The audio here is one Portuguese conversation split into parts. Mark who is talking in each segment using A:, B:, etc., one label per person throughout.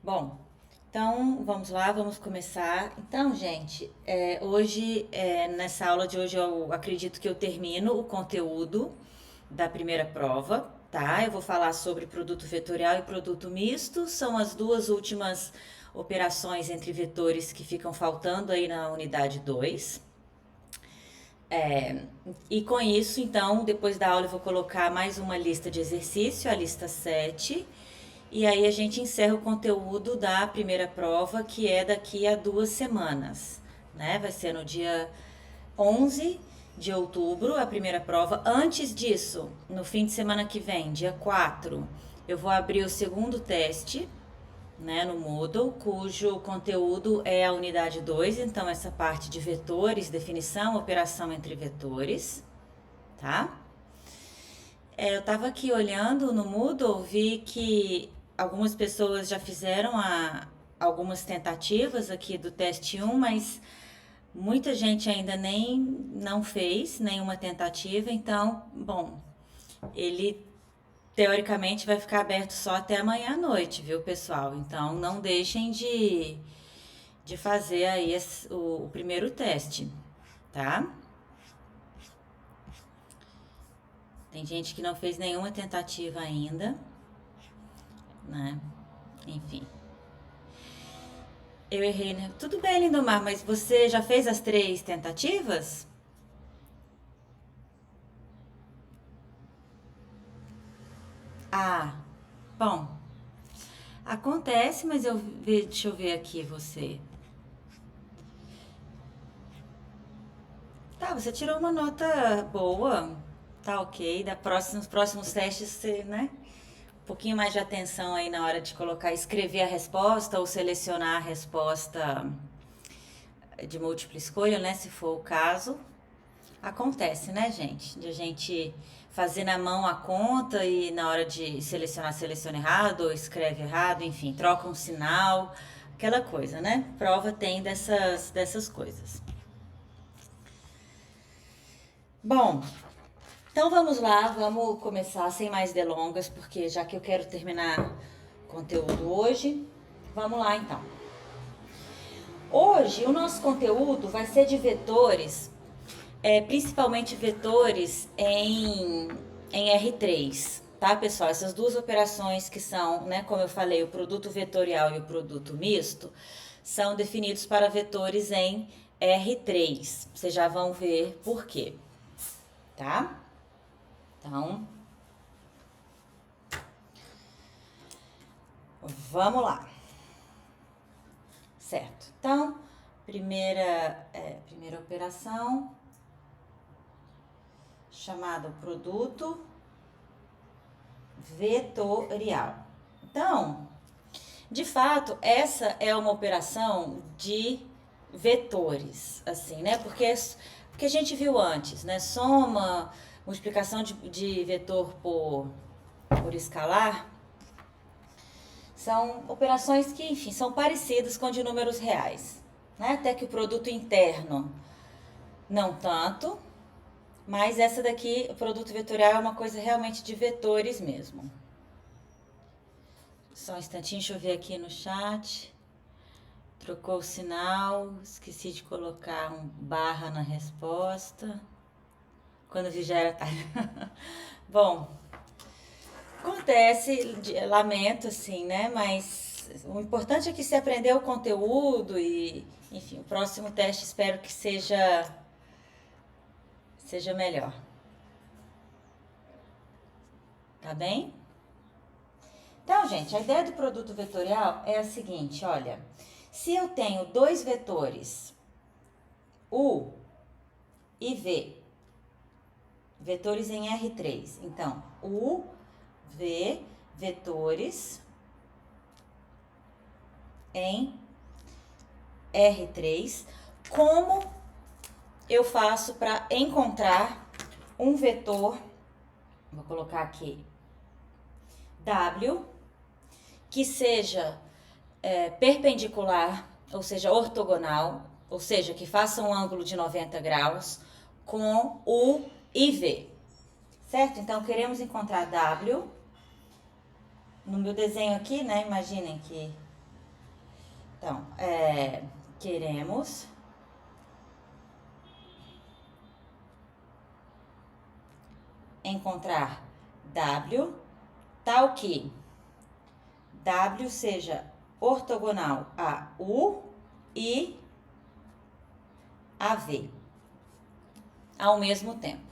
A: Bom, então vamos lá, vamos começar. Então, gente, hoje, nessa aula de hoje, eu acredito que eu termino o conteúdo da primeira prova, tá? Eu vou falar sobre produto vetorial e produto misto, são as duas últimas operações entre vetores que ficam faltando aí na unidade 2. E com isso, então, depois da aula eu vou colocar mais uma lista de exercício, a lista 7. E aí a gente encerra o conteúdo da primeira prova, que é daqui a 2 semanas, né? Vai ser no dia 11 de outubro a primeira prova. Antes disso, no fim de semana que vem, dia 4, eu vou abrir o segundo teste, né, no Moodle, cujo conteúdo é a unidade 2, então essa parte de vetores, definição, operação entre vetores, tá? Eu estava aqui olhando no Moodle, vi que algumas pessoas já fizeram algumas tentativas aqui do teste 1, mas muita gente ainda nem não fez nenhuma tentativa, então, bom, ele teoricamente vai ficar aberto só até amanhã à noite, viu, pessoal? Então não deixem de fazer aí o primeiro teste, tá? Tem gente que não fez nenhuma tentativa ainda, né? Enfim. Eu errei, né? Tudo bem, Lindomar, mas você já fez as 3 tentativas? Ah, bom. Acontece, mas deixa eu ver aqui você. Tá, você tirou uma nota boa. Tá ok. Nos próximos testes você, né? Um pouquinho mais de atenção aí na hora de colocar, escrever a resposta ou selecionar a resposta de múltipla escolha, né? Se for o caso. Acontece, né, gente? De a gente fazer na mão a conta e na hora de selecionar, seleciona errado, ou escreve errado, enfim, troca um sinal, aquela coisa, né? Prova tem dessas coisas. Bom, então vamos lá, vamos começar sem mais delongas, porque já que eu quero terminar o conteúdo hoje, vamos lá então. Hoje o nosso conteúdo vai ser de vetores, principalmente vetores em R3, tá, pessoal? Essas duas operações que são, né, como eu falei, o produto vetorial e o produto misto, são definidos para vetores em R3. Vocês já vão ver por quê, tá? Então, vamos lá. Certo. Então, primeira operação chamada produto vetorial. Então, de fato, essa é uma operação de vetores, assim, né? Porque a gente viu antes, né? Soma, multiplicação de vetor por escalar, são operações que, enfim, são parecidas com de números reais, né? Até que o produto interno não tanto, mas essa daqui, o produto vetorial, é uma coisa realmente de vetores mesmo. Só um instantinho, deixa eu ver aqui no chat. Trocou o sinal, esqueci de colocar um barra na resposta. Quando vi já era tarde. Bom, acontece, lamento assim, né? Mas o importante é que se aprendeu o conteúdo e, enfim, o próximo teste espero que seja melhor. Tá bem? Então, gente, a ideia do produto vetorial é a seguinte, olha. Se eu tenho dois vetores, U e V, vetores em R3. Então, U, V, vetores em R3. Como eu faço para encontrar um vetor, vou colocar aqui, W, que seja perpendicular, ou seja, ortogonal, ou seja, que faça um ângulo de 90 graus com U e V, certo? Então, queremos encontrar W. No meu desenho aqui, né, imaginem que Então, queremos encontrar W, tal que W seja ortogonal a U e a V ao mesmo tempo,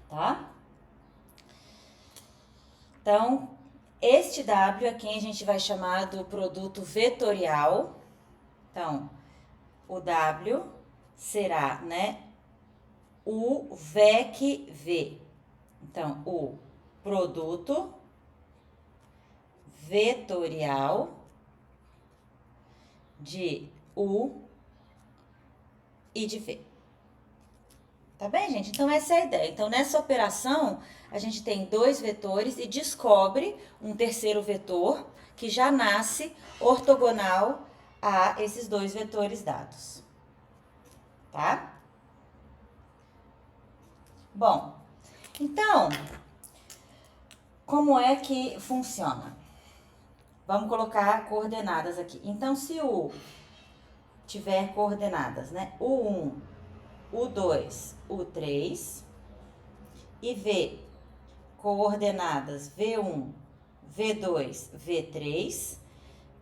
A: tá? Então, este W é quem a gente vai chamar do produto vetorial. Então, o W será, né, o VEC V. Então, o produto vetorial de U e de V. Tá bem, gente? Então, essa é a ideia. Então, nessa operação, a gente tem dois vetores e descobre um terceiro vetor que já nasce ortogonal a esses dois vetores dados. Tá? Bom, então, como é que funciona? Vamos colocar coordenadas aqui. Então, se U tiver coordenadas, né? U1, U2, U3 e V coordenadas V1, V2, V3,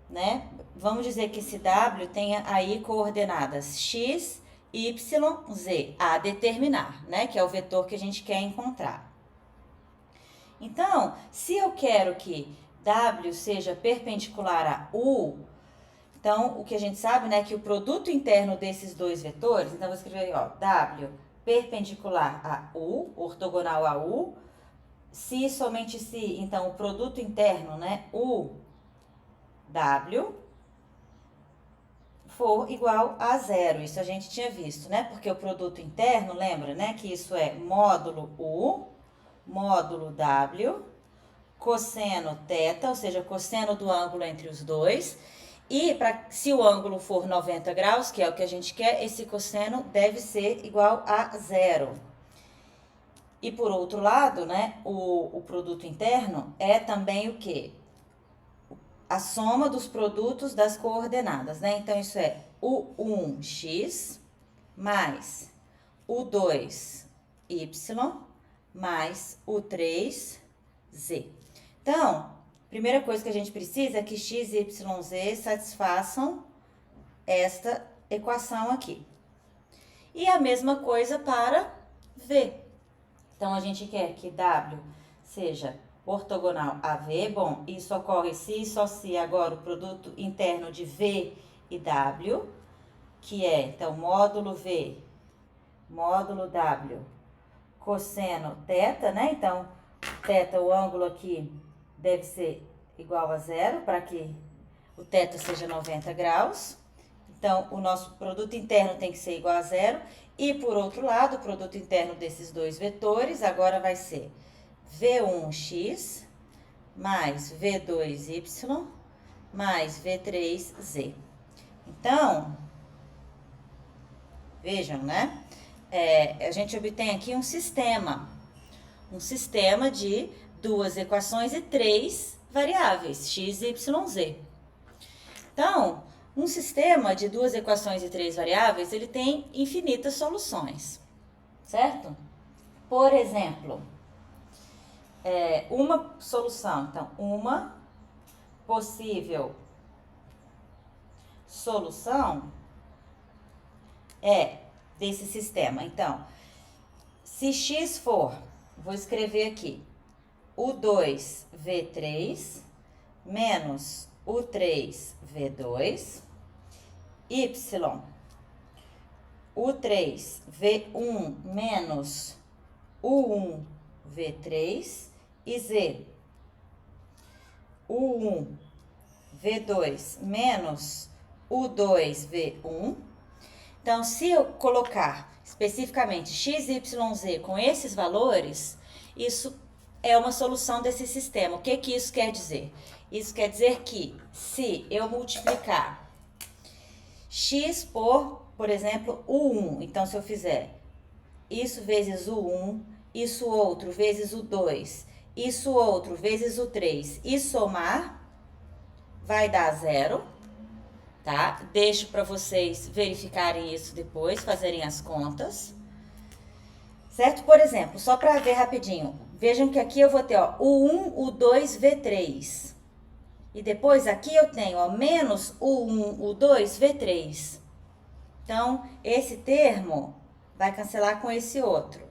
A: né? Vamos dizer que esse W tenha aí coordenadas X, Y, Z, a determinar, né? Que é o vetor que a gente quer encontrar. Então, se eu quero que W seja perpendicular a U, então, o que a gente sabe, né, que o produto interno desses dois vetores, então, vou escrever aí, ó, W perpendicular a U, ortogonal a U, se somente se, então, o produto interno, né, U, W, for igual a zero. Isso a gente tinha visto, né, porque o produto interno, lembra, né, que isso é módulo U, módulo W, cosseno θ, ou seja, cosseno do ângulo entre os dois. E se o ângulo for 90 graus, que é o que a gente quer, esse cosseno deve ser igual a zero. E por outro lado, né, o produto interno é também o quê? A soma dos produtos das coordenadas, né? Então, isso é U1x mais U2y mais U3z. Então, primeira coisa que a gente precisa é que x, y, z satisfaçam esta equação aqui. E a mesma coisa para v. Então, a gente quer que w seja ortogonal a v. Bom, isso ocorre se e só se agora o produto interno de v e w, que é, então, módulo v, módulo w, cosseno θ, né? Então, θ, o ângulo aqui deve ser igual a zero, para que o θ seja 90 graus. Então, o nosso produto interno tem que ser igual a zero. E, por outro lado, o produto interno desses dois vetores agora vai ser V1x mais V2y mais V3z. Então, vejam, né? A gente obtém aqui um sistema de duas equações e três variáveis, x, y, z. Então, um sistema de duas equações e três variáveis, ele tem infinitas soluções, certo? Por exemplo, uma solução, então, uma possível solução é desse sistema. Então, se x for, vou escrever aqui, U2V3 menos U3V2, y, U3V1 menos U1V3 e z, U1V2 menos U2V1. Então, se eu colocar especificamente x, y, z com esses valores, isso é uma solução desse sistema. O que que isso quer dizer? Isso quer dizer que se eu multiplicar x por exemplo, U1, então se eu fizer isso vezes U1, isso outro vezes U2, isso outro vezes U3 e somar, vai dar 0, tá? Deixo para vocês verificarem isso depois, fazerem as contas. Certo? Por exemplo, só para ver rapidinho, vejam que aqui eu vou ter, ó, o 1, o 2, V3. E depois aqui eu tenho, ó, menos o 1, o 2, V3. Então, esse termo vai cancelar com esse outro.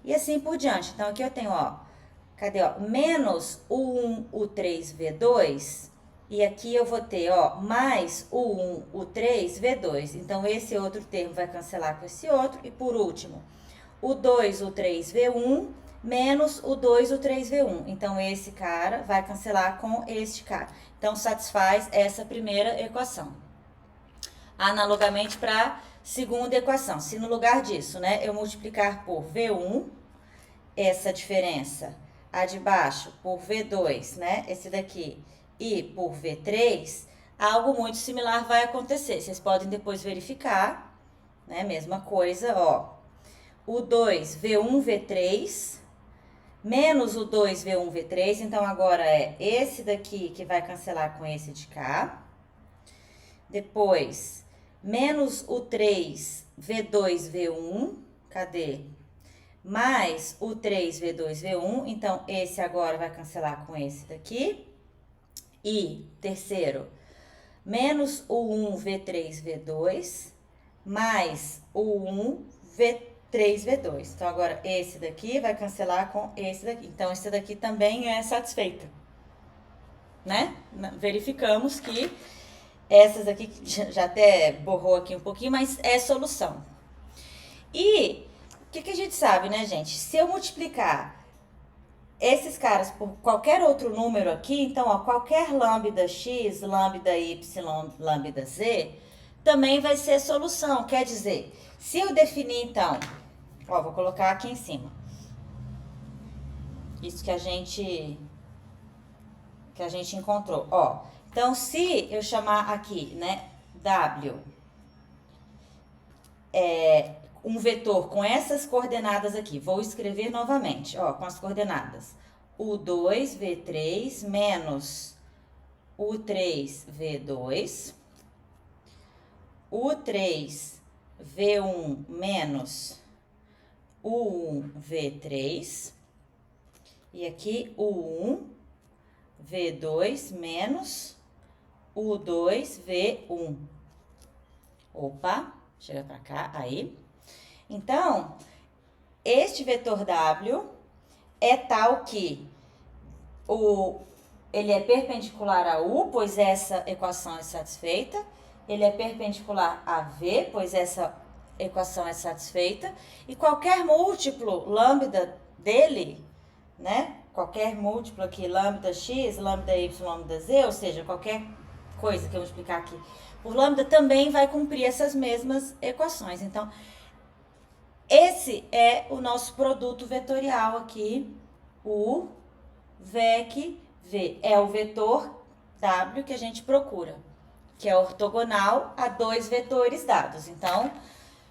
A: E assim por diante. Então, aqui eu tenho, ó, cadê, ó? Menos o 1, o 3, V2. E aqui eu vou ter, ó, mais o 1, o 3, V2. Então, esse outro termo vai cancelar com esse outro. E por último, o 2, o 3, V1, menos o 2, o 3, V1. Então, esse cara vai cancelar com este cara. Então, satisfaz essa primeira equação. Analogamente para a segunda equação. Se no lugar disso, né, eu multiplicar por V1, essa diferença, a de baixo, por V2, né, esse daqui, e por V3, algo muito similar vai acontecer. Vocês podem depois verificar, né, mesma coisa, ó. O 2, V1, V3, menos o 2, V1, V3. Então, agora é esse daqui que vai cancelar com esse de cá. Depois, menos o 3, V2, V1. Cadê? Mais o 3, V2, V1. Então, esse agora vai cancelar com esse daqui. E, terceiro, menos o 1, V3, V2. Mais o 1, V3, V2. Então, agora, esse daqui vai cancelar com esse daqui. Então, esse daqui também é satisfeito, né? Verificamos que essas aqui, já até borrou aqui um pouquinho, mas é solução. E o que a gente sabe, né, gente? Se eu multiplicar esses caras por qualquer outro número aqui, então, ó, qualquer lambda x, lambda y, lambda z, também vai ser solução. Quer dizer, se eu definir, então, ó, vou colocar aqui em cima. Isso que a gente encontrou, ó. Então, se eu chamar aqui, né, W, um vetor com essas coordenadas aqui, vou escrever novamente, ó, com as coordenadas. O 2, V3, menos o 3, V2. O 3, V1, menos o 1, V3. E aqui o 1, V2, menos o 2, V1. Opa, chega pra cá, aí. Então, este vetor W é tal que ele é perpendicular a U, pois essa equação é satisfeita. Ele é perpendicular a V, pois essa equação é satisfeita. E qualquer múltiplo lambda dele, né? Qualquer múltiplo aqui, lambda x, lambda y, lambda z, ou seja, qualquer coisa que eu vou explicar aqui por lambda também vai cumprir essas mesmas equações. Então, esse é o nosso produto vetorial aqui, o VEC V. É o vetor W que a gente procura, que é ortogonal a dois vetores dados. Então,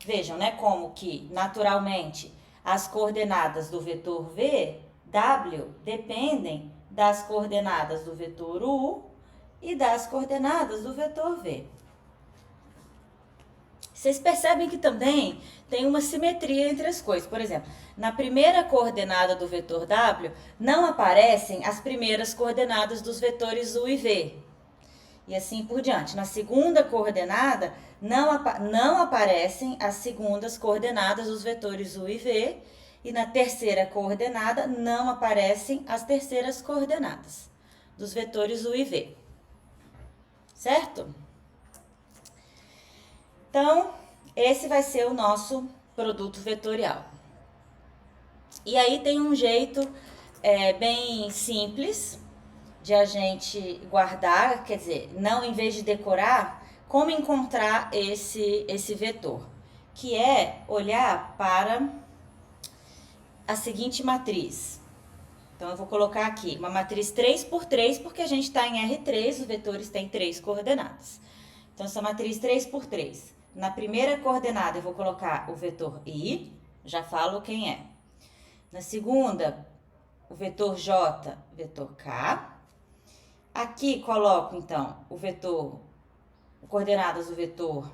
A: vejam, né, como que, naturalmente, as coordenadas do vetor V, W, dependem das coordenadas do vetor U e das coordenadas do vetor V. Vocês percebem que também tem uma simetria entre as coisas. Por exemplo, na primeira coordenada do vetor W, não aparecem as primeiras coordenadas dos vetores U e V. E assim por diante. Na segunda coordenada, não aparecem as segundas coordenadas dos vetores U e V. E na terceira coordenada, não aparecem as terceiras coordenadas dos vetores U e V. Certo? Então, esse vai ser o nosso produto vetorial. E aí tem um jeito bem simples de a gente guardar, quer dizer, não em vez de decorar, como encontrar esse vetor, que é olhar para a seguinte matriz. Então, eu vou colocar aqui uma matriz 3 por 3, porque a gente está em R3, os vetores têm 3 coordenadas. Então, essa matriz 3 por 3. Na primeira coordenada, eu vou colocar o vetor I, já falo quem é. Na segunda, o vetor J, vetor K. Aqui coloco, então, o vetor, coordenadas do vetor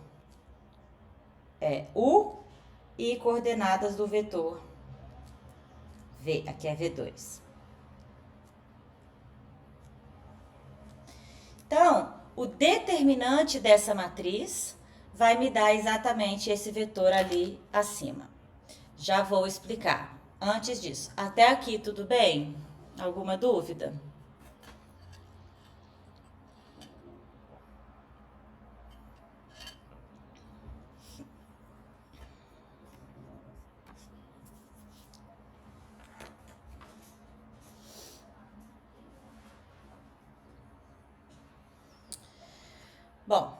A: U e coordenadas do vetor V, aqui é V2. Então, o determinante dessa matriz vai me dar exatamente esse vetor ali acima. Já vou explicar. Antes disso, até aqui tudo bem? Alguma dúvida? Bom,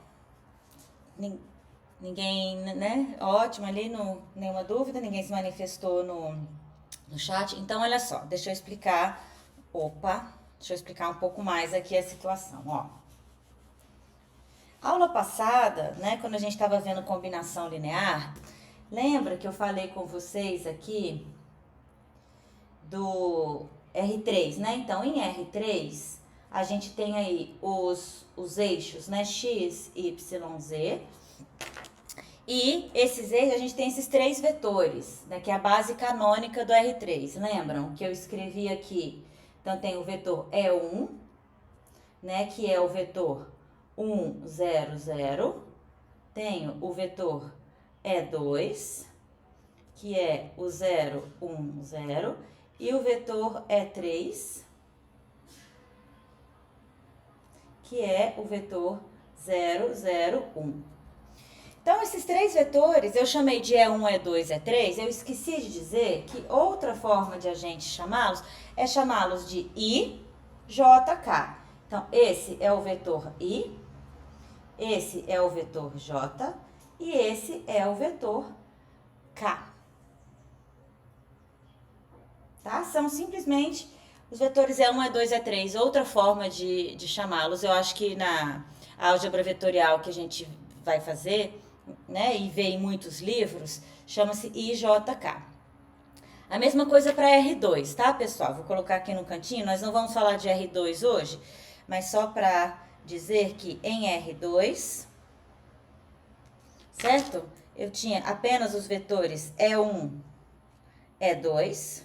A: ninguém, né? Ótimo, ali, nenhuma dúvida, ninguém se manifestou no chat. Então, olha só, deixa eu explicar. Deixa eu explicar um pouco mais aqui a situação, ó. Aula passada, né, quando a gente estava vendo combinação linear, lembra que eu falei com vocês aqui do R3, né? Então, em R3, a gente tem aí os eixos, né? X, Y, Z. E esses eixos, a gente tem esses três vetores, né? Que é a base canônica do R3. Lembram que eu escrevi aqui? Então, tem o vetor E1, né? Que é o vetor 1, 0, 0. Tenho o vetor E2, que é o 0, 1, 0. E o vetor E3, que é o vetor 0, 0, 1. Então, esses três vetores, eu chamei de E1, E2, E3. Eu esqueci de dizer que outra forma de a gente chamá-los é chamá-los de I, J, K. Então, esse é o vetor I, esse é o vetor J e esse é o vetor K. Tá? São simplesmente os vetores E1, E2, E3. Outra forma de chamá-los, eu acho que na álgebra vetorial que a gente vai fazer, né, e vê em muitos livros, chama-se IJK. A mesma coisa para R2, tá, pessoal? Vou colocar aqui no cantinho, nós não vamos falar de R2 hoje, mas só para dizer que em R2, certo? Eu tinha apenas os vetores E1, E2,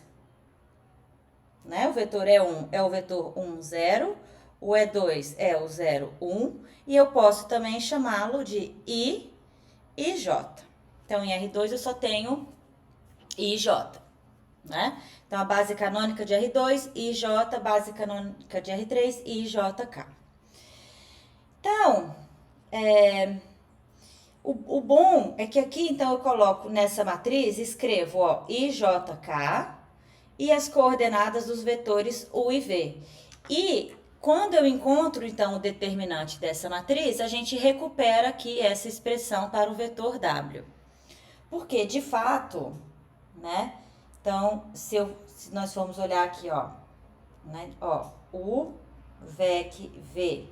A: né? O vetor E1 é o vetor 1, 0, o E2 é o 0, 1, e eu posso também chamá-lo de I e J. Então, em R2 eu só tenho I e J, né? Então, a base canônica de R2, I, J, base canônica de R3, I, J, K. Então, o bom é que aqui, então, eu coloco nessa matriz, escrevo, ó, I, J, K e as coordenadas dos vetores U e V. E quando eu encontro, então, o determinante dessa matriz, a gente recupera aqui essa expressão para o vetor W. Porque, de fato, né? Então, se nós formos olhar aqui, ó, né? Ó, U, VEC, V,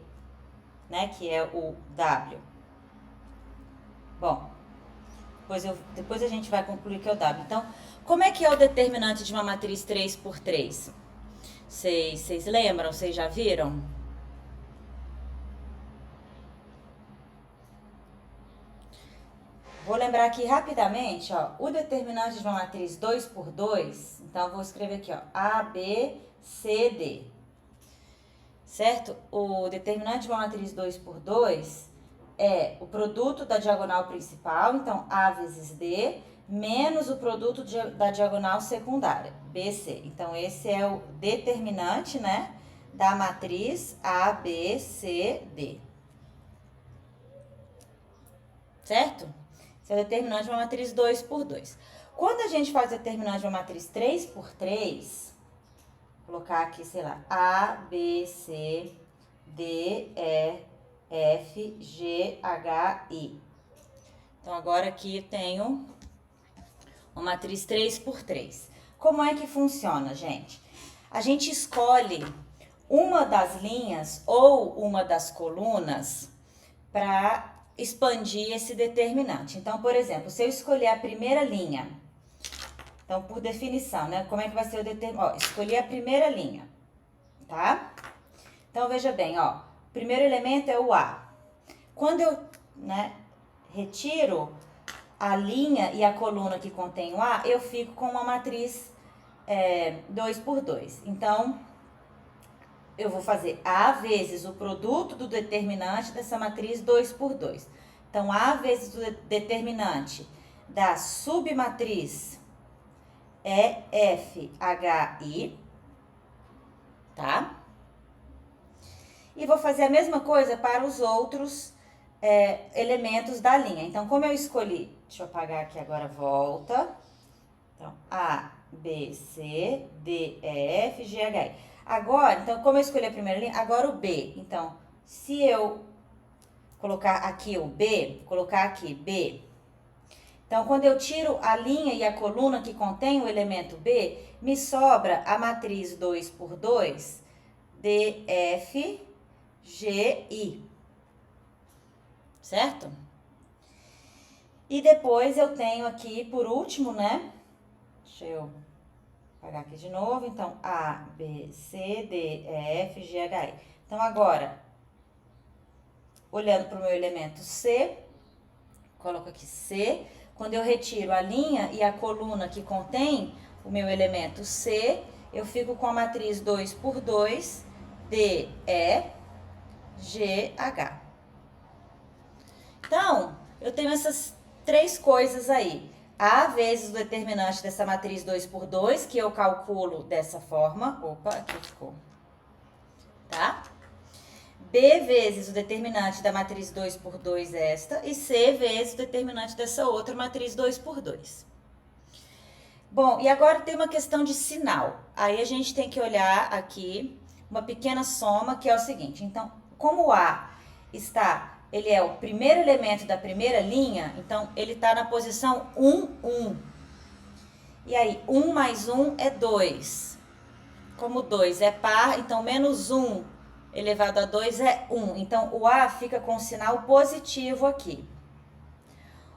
A: né? Que é o W. Bom, depois a gente vai concluir que é o W. Então, como é que é o determinante de uma matriz 3×3? Vocês lembram? Vocês já viram? Vou lembrar aqui rapidamente, ó, o determinante de uma matriz 2×2, então eu vou escrever aqui, ó, A, B, C, D. Certo? O determinante de uma matriz 2×2 é o produto da diagonal principal, então A vezes D, menos o produto da diagonal secundária, BC. Então, esse é o determinante, né, da matriz A, B, C, D. Certo? Esse é o determinante de uma matriz 2×2. Quando a gente faz o determinante de uma matriz 3×3, vou colocar aqui, sei lá, A, B, C, D, E, F, G, H, I. Então, agora aqui eu tenho uma matriz 3×3. Como é que funciona, gente? A gente escolhe uma das linhas ou uma das colunas para expandir esse determinante. Então, por exemplo, se eu escolher a primeira linha, então, por definição, né? Como é que vai ser o determinante? Ó, escolhi a primeira linha, tá? Então, veja bem, ó, o primeiro elemento é o A. Quando eu, né, retiro a linha e a coluna que contém o A, eu fico com uma matriz 2 por 2. Então, eu vou fazer A vezes o produto do determinante dessa matriz 2 por 2. Então, A vezes o determinante da submatriz EFHI, tá? E vou fazer a mesma coisa para os outros elementos da linha. Então, como eu escolhi, deixa eu apagar aqui agora, volta. Então, A, B, C, D, E, F, G, H, I. Agora, então, como eu escolhi a primeira linha, agora o B. Então, se eu colocar aqui o B, colocar aqui B. Então, quando eu tiro a linha e a coluna que contém o elemento B, me sobra a matriz 2 por 2, D, F, G, I. Certo? E depois eu tenho aqui, por último, né? Deixa eu apagar aqui de novo. Então, A, B, C, D, E, F, G, H, I. Então, agora, olhando para o meu elemento C, coloco aqui C. Quando eu retiro a linha e a coluna que contém o meu elemento C, eu fico com a matriz 2 por 2, D, E, G, H. Então, eu tenho essas três coisas aí. A vezes o determinante dessa matriz 2 por 2, que eu calculo dessa forma. Opa, aqui ficou. Tá? B vezes o determinante da matriz 2 por 2 esta. E C vezes o determinante dessa outra matriz 2 por 2. Bom, e agora tem uma questão de sinal. Aí a gente tem que olhar aqui uma pequena soma, que é o seguinte. Então, como o A ele é o primeiro elemento da primeira linha, então ele está na posição 1, 1. E aí, 1 mais 1 é 2. Como 2 é par, então menos 1 elevado a 2 é 1. Então, o A fica com o sinal positivo aqui.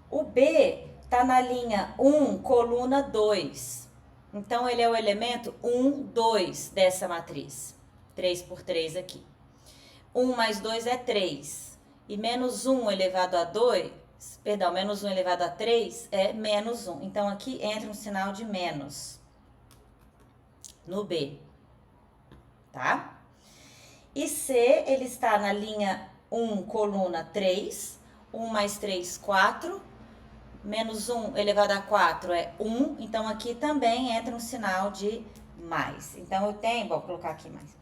A: O B está na linha 1, coluna 2. Então, ele é o elemento 1, 2 dessa matriz. 3 por 3 aqui. 1 mais 2 é 3. E menos 1 elevado a 2, perdão, menos 1 elevado a 3 é menos 1. Então, aqui entra um sinal de menos no B, tá? E C, ele está na linha 1, coluna 3. 1 mais 3, 4. Menos 1 elevado a 4 é 1. Então, aqui também entra um sinal de mais. Então, eu tenho, vou colocar aqui mais.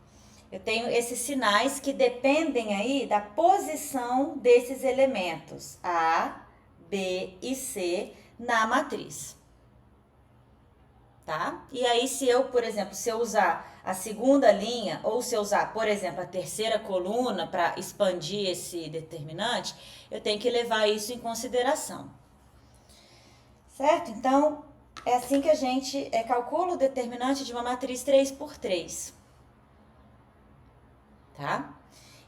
A: Eu tenho esses sinais que dependem aí da posição desses elementos, A, B e C, na matriz. Tá? E aí, se eu, por exemplo, se eu usar a segunda linha, ou se eu usar, por exemplo, a terceira coluna para expandir esse determinante, eu tenho que levar isso em consideração. Certo? Então, é assim que a gente calcula o determinante de uma matriz 3 por 3. Tá?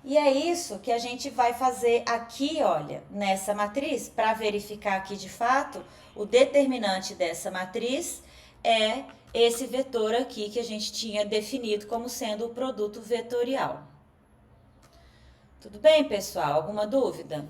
A: E é isso que a gente vai fazer aqui, olha, nessa matriz, para verificar que, de fato, o determinante dessa matriz é esse vetor aqui que a gente tinha definido como sendo o produto vetorial. Tudo bem, pessoal? Alguma dúvida?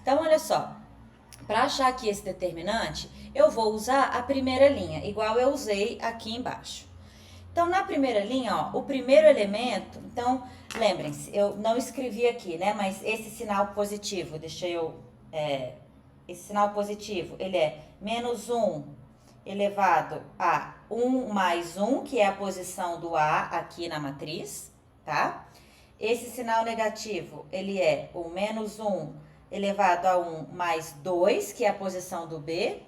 A: Então, olha só, para achar aqui esse determinante, eu vou usar a primeira linha, igual eu usei aqui embaixo. Então, na primeira linha, ó, o primeiro elemento, então, lembrem-se, eu não escrevi aqui, né, mas esse sinal positivo, esse sinal positivo, ele é menos 1 elevado a 1 mais 1, que é a posição do A aqui na matriz, tá? Esse sinal negativo, ele é o menos 1 elevado a 1 mais 2, que é a posição do B.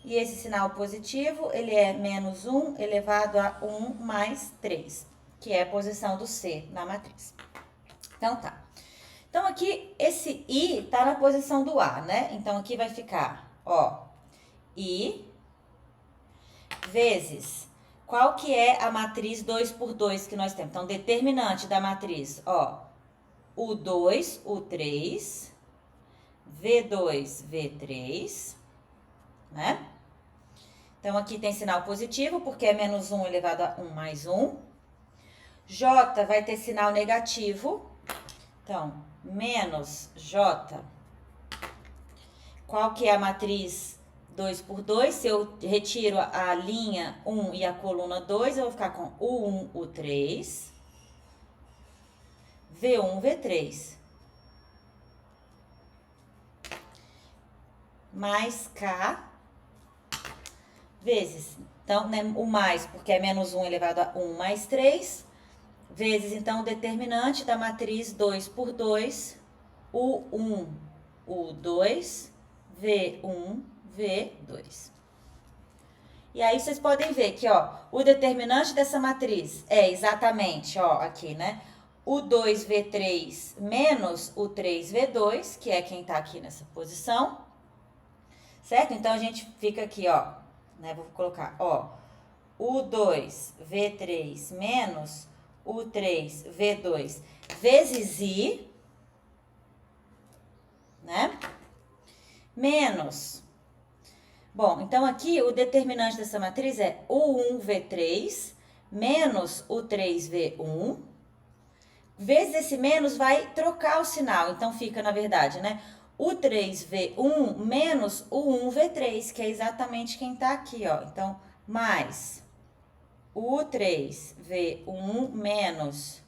A: E esse sinal positivo, ele é menos 1 elevado a 1 mais 3, que é a posição do C na matriz. Então, tá. Então, aqui, esse I tá na posição do A, né? Então, aqui vai ficar, ó, I vezes, qual que é a matriz 2 por 2 que nós temos? Então, determinante da matriz, ó, U2, U3, V2, V3, né? Então, aqui tem sinal positivo, porque é menos 1 elevado a 1 mais 1. J vai ter sinal negativo. Então, menos J. Qual que é a matriz 2 por 2? Se eu retiro a linha 1 e a coluna 2, eu vou ficar com U1, U3, V1, V3. Mais K vezes, então, né, o mais, porque é menos 1 elevado a 1 mais 3, vezes, então, o determinante da matriz 2 por 2, U1, U2, V1, V2. E aí, vocês podem ver que, ó, o determinante dessa matriz é exatamente, ó, aqui, né? O 2V3 menos o 3V2, que é quem tá aqui nessa posição, certo? Então, a gente fica aqui, ó, né? Vou colocar, ó, o 2V3 menos o 3V2 vezes I, né? Menos. Bom, então aqui o determinante dessa matriz é o 1V3 menos o 3V1, vezes esse menos vai trocar o sinal, então fica, na verdade, né? O 3V1 menos o 1V3, que é exatamente quem tá aqui, ó. Então, mais o 3V1 menos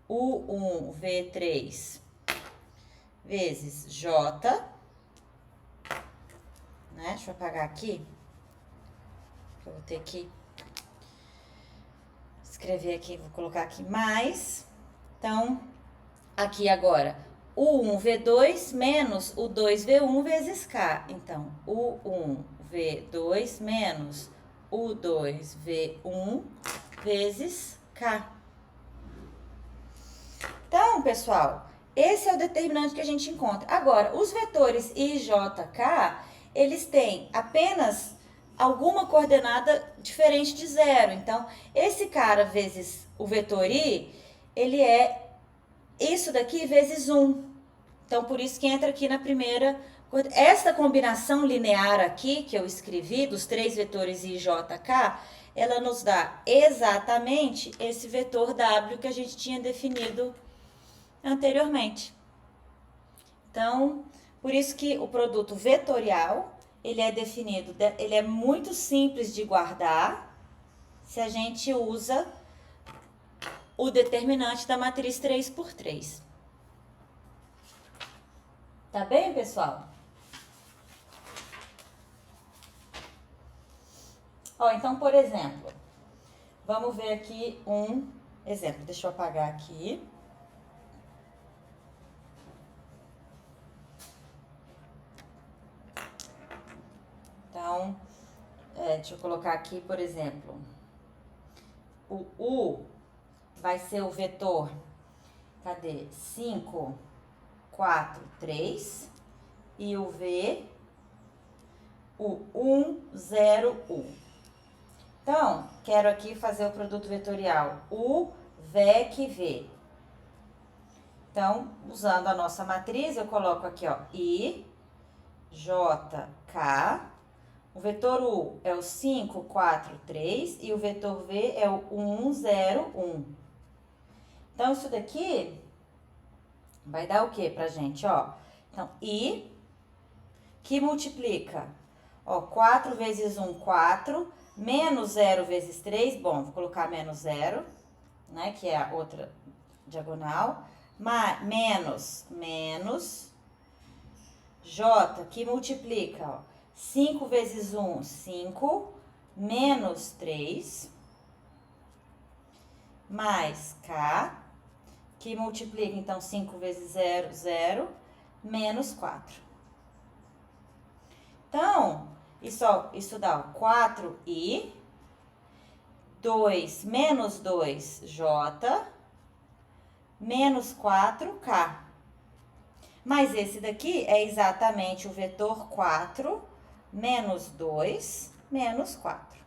A: o 1V3 vezes J, né? Deixa eu apagar aqui, eu vou ter que escrever aqui, vou colocar aqui mais. Então, aqui agora, o 1V2 menos o 2V1 vezes K. Então, o 1V2 menos o 2V1 vezes K. Então, pessoal, esse é o determinante que a gente encontra. Agora, os vetores I, J, K, eles têm apenas alguma coordenada diferente de zero. Então, esse cara vezes o vetor I, ele é isso daqui vezes 1. Então, por isso que entra aqui na primeira. Essa combinação linear aqui, que eu escrevi, dos três vetores I, J, K, ela nos dá exatamente esse vetor W que a gente tinha definido anteriormente. Então, por isso que o produto vetorial, ele é definido, ele é muito simples de guardar se a gente usa o determinante da matriz 3 por 3. Tá bem, pessoal? Ó, então, por exemplo, vamos ver aqui um exemplo. Deixa eu apagar aqui. Então, deixa eu colocar aqui, por exemplo, o U vai ser o vetor, cadê? 5, 4, 3, e o V, o 1, 0, 1. Então, quero aqui fazer o produto vetorial U, VEC, V. Então, usando a nossa matriz, eu coloco aqui, ó, I, J, K. O vetor U é o 5, 4, 3 e o vetor V é o 1, 0, 1. Então, isso daqui vai dar o que pra gente, ó? Então, I, que multiplica, ó, 4 vezes 1, 4, menos 0 vezes 3, bom, vou colocar menos 0, né, que é a outra diagonal, menos, J, que multiplica, ó, 5 vezes 1, 5, menos 3, mais K, que multiplica, então, 5 vezes 0, 0, menos 4. Então, isso dá, ó, 4i, 2 menos 2j, menos 4k. Mas esse daqui é exatamente o vetor 4 menos 2 menos 4.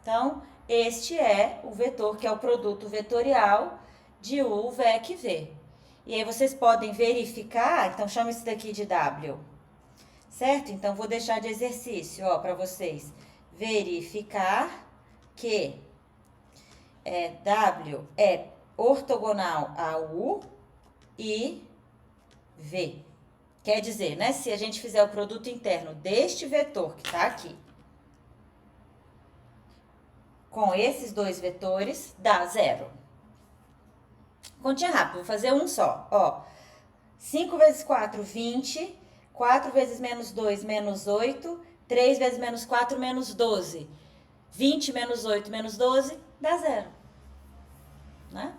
A: Então, este é o vetor que é o produto vetorial de U, VEC, V. E aí vocês podem verificar, então chama isso daqui de W, certo? Então vou deixar de exercício, ó, para vocês. Verificar que W é ortogonal a U e V. Quer dizer, né, se a gente fizer o produto interno deste vetor que tá aqui, com esses dois vetores, dá 0. Continha rápido, vou fazer um só, ó. 5 vezes 4, 20. 4 vezes menos 2, menos 8. 3 vezes menos 4, menos 12. 20 menos 8, menos 12, dá 0. Né?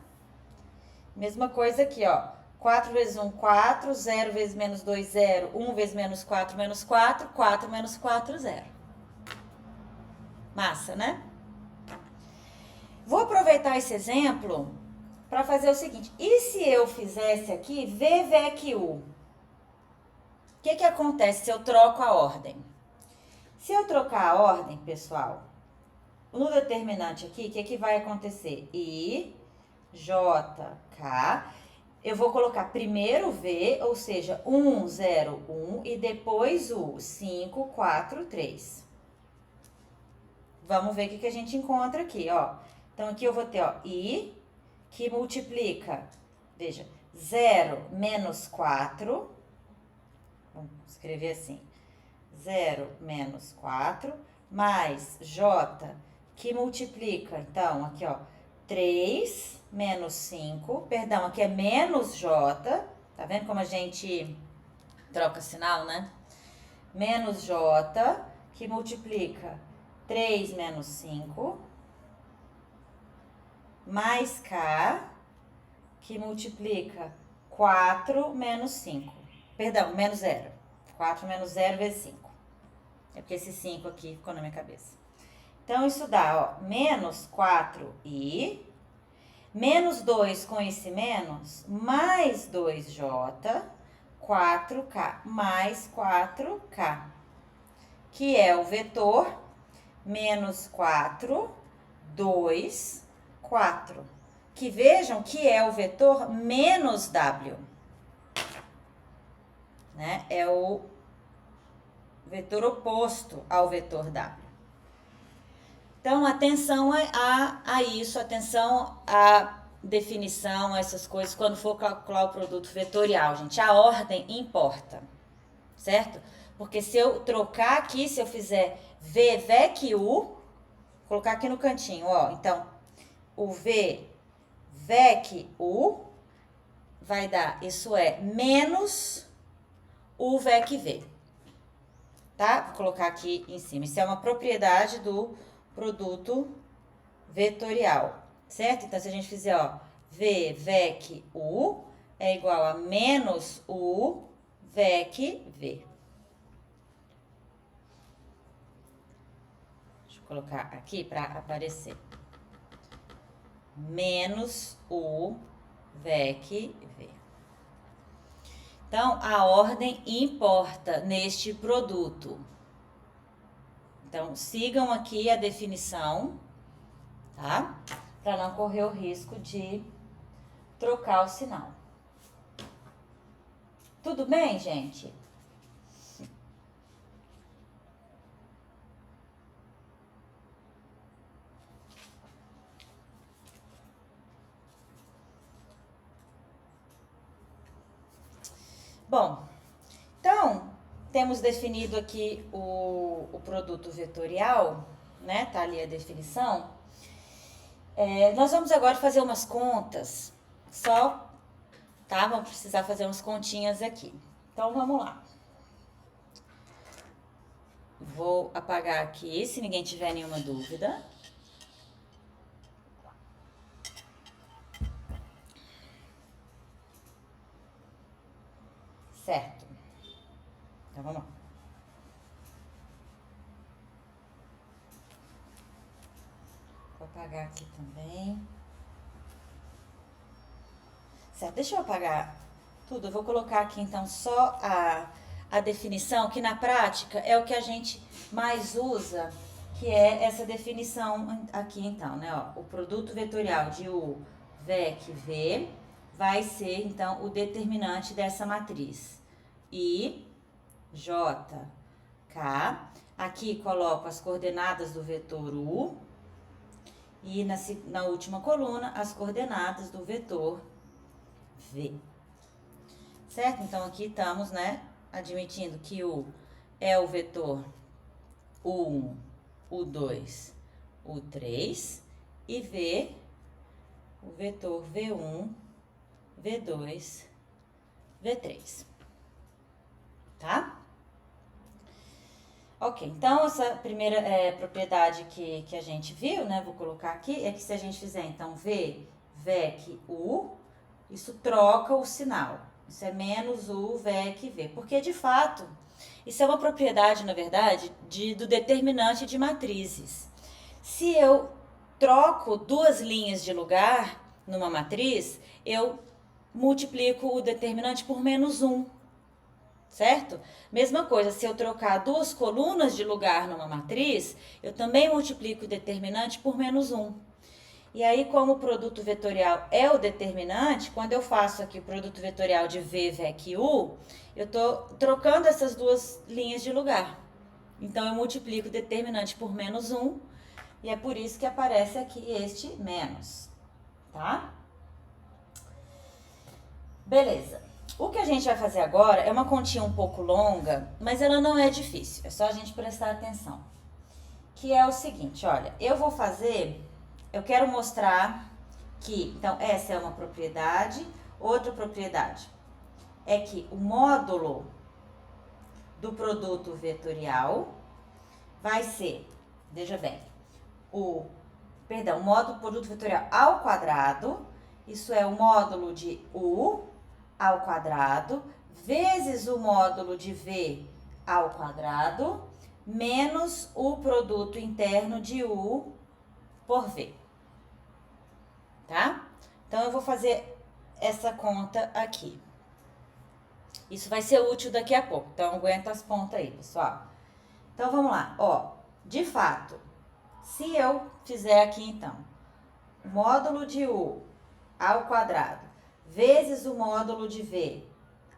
A: Mesma coisa aqui, ó. 4 vezes 1, 4. 0 vezes menos 2, 0. 1 vezes menos 4, menos 4. 4 menos 4, 0. Massa, né? Vou aproveitar esse exemplo para fazer o seguinte. E se eu fizesse aqui V, VEC, U? O que acontece se eu troco a ordem? Se eu trocar a ordem, pessoal, no determinante aqui, o que vai acontecer? I, J, K. Eu vou colocar primeiro V, ou seja, 1, 0, 1, e depois U, 5, 4, 3. Vamos ver o que a gente encontra aqui, ó. Então, aqui eu vou ter, ó, I, que multiplica, veja, 0 menos 4, vamos escrever assim, 0 menos 4, mais J, que multiplica, então, aqui, ó, 3 menos 5, perdão, aqui é menos J, tá vendo como a gente troca sinal, né? Menos J, que multiplica 3 menos 5, mais K, que multiplica 4 menos 5. Perdão, menos 0. 4 menos 0 vezes 5. É porque esse 5 aqui ficou na minha cabeça. Então, isso dá, ó, menos 4i, menos 2 com esse menos, mais 2j, 4k, mais 4k, que é o vetor menos 4, 2, 4, que vejam que é o vetor menos W, né? É o vetor oposto ao vetor W. Então, atenção a isso, atenção à definição, a essas coisas, quando for calcular o produto vetorial, gente. A ordem importa, certo? Porque se eu trocar aqui, se eu fizer V, VEC, U, colocar aqui no cantinho, ó, então, o V, VEC, U, vai dar, isso é, menos o VEC, V. Tá? Vou colocar aqui em cima. Isso é uma propriedade do produto vetorial, certo? Então, se a gente fizer, ó, V, VEC, U, é igual a menos U, VEC, V. Deixa eu colocar aqui para aparecer. Menos U, VEC, V. Então, a ordem importa neste produto. Então, sigam aqui a definição, tá? Para não correr o risco de trocar o sinal. Tudo bem, gente? Bom, então, temos definido aqui o produto vetorial, né? Tá ali a definição. Nós vamos agora fazer umas contas, só, tá? Vamos precisar fazer umas continhas aqui. Então, vamos lá. Vou apagar aqui, se ninguém tiver nenhuma dúvida. Certo. Então, vamos lá. Vou apagar aqui também. Certo, deixa eu apagar tudo. Eu vou colocar aqui, então, só a definição, que na prática é o que a gente mais usa, que é essa definição aqui, então, né? Ó, o produto vetorial de U, VEC V vai ser, então, o determinante dessa matriz. I, J, K. Aqui coloco as coordenadas do vetor U. E na última coluna, as coordenadas do vetor V. Certo? Então, aqui estamos, né, admitindo que U é o vetor U1, U2, U3 e V, o vetor V1, V2, V3. Tá? Ok, então essa primeira propriedade que a gente viu, né, vou colocar aqui, é que se a gente fizer então V, VEC, U, isso troca o sinal. Isso é menos U, VEC, V. Porque, de fato, isso é uma propriedade, na verdade, do determinante de matrizes. Se eu troco duas linhas de lugar numa matriz, eu multiplico o determinante por menos 1. Certo? Mesma coisa, se eu trocar duas colunas de lugar numa matriz, eu também multiplico o determinante por menos 1. E aí, como o produto vetorial é o determinante, quando eu faço aqui o produto vetorial de V, VEC, U, eu estou trocando essas duas linhas de lugar. Então, eu multiplico o determinante por menos 1, e é por isso que aparece aqui este menos, tá? Beleza. O que a gente vai fazer agora é uma continha um pouco longa, mas ela não é difícil, é só a gente prestar atenção. Que é o seguinte, olha, eu quero mostrar que, então, essa é uma propriedade, outra propriedade é que o módulo do produto vetorial vai ser, veja bem, o módulo do produto vetorial ao quadrado, isso é o módulo de U ao quadrado, vezes o módulo de V ao quadrado, menos o produto interno de U por V. Tá? Então, eu vou fazer essa conta aqui. Isso vai ser útil daqui a pouco, então aguenta as pontas aí, pessoal. Então, vamos lá. Ó, de fato, se eu fizer aqui, então, o módulo de U ao quadrado vezes o módulo de V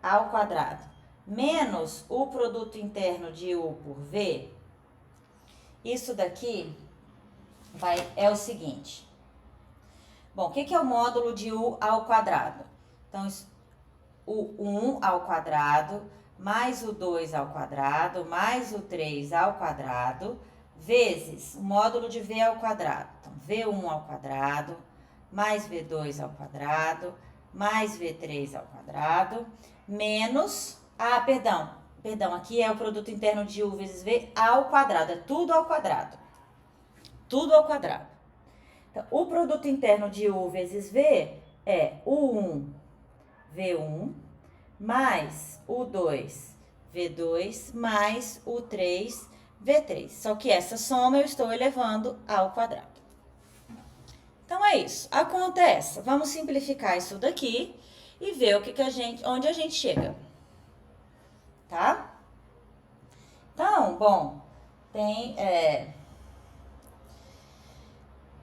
A: ao quadrado, menos o produto interno de U por V, isso daqui é o seguinte. Bom, o que é o módulo de U ao quadrado? Então, o 1 ao quadrado, mais o 2 ao quadrado, mais o 3 ao quadrado, vezes o módulo de V ao quadrado. Então, V1 ao quadrado, mais V2 ao quadrado, mais V3 ao quadrado, menos, perdão, aqui é o produto interno de U vezes V ao quadrado, é tudo ao quadrado. Tudo ao quadrado. Então, o produto interno de U vezes V é U1, V1, mais U2, V2, mais U3, V3. Só que essa soma eu estou elevando ao quadrado. Então, é isso. A conta é essa. Vamos simplificar isso daqui e ver onde a gente chega. Tá? Então, bom, tem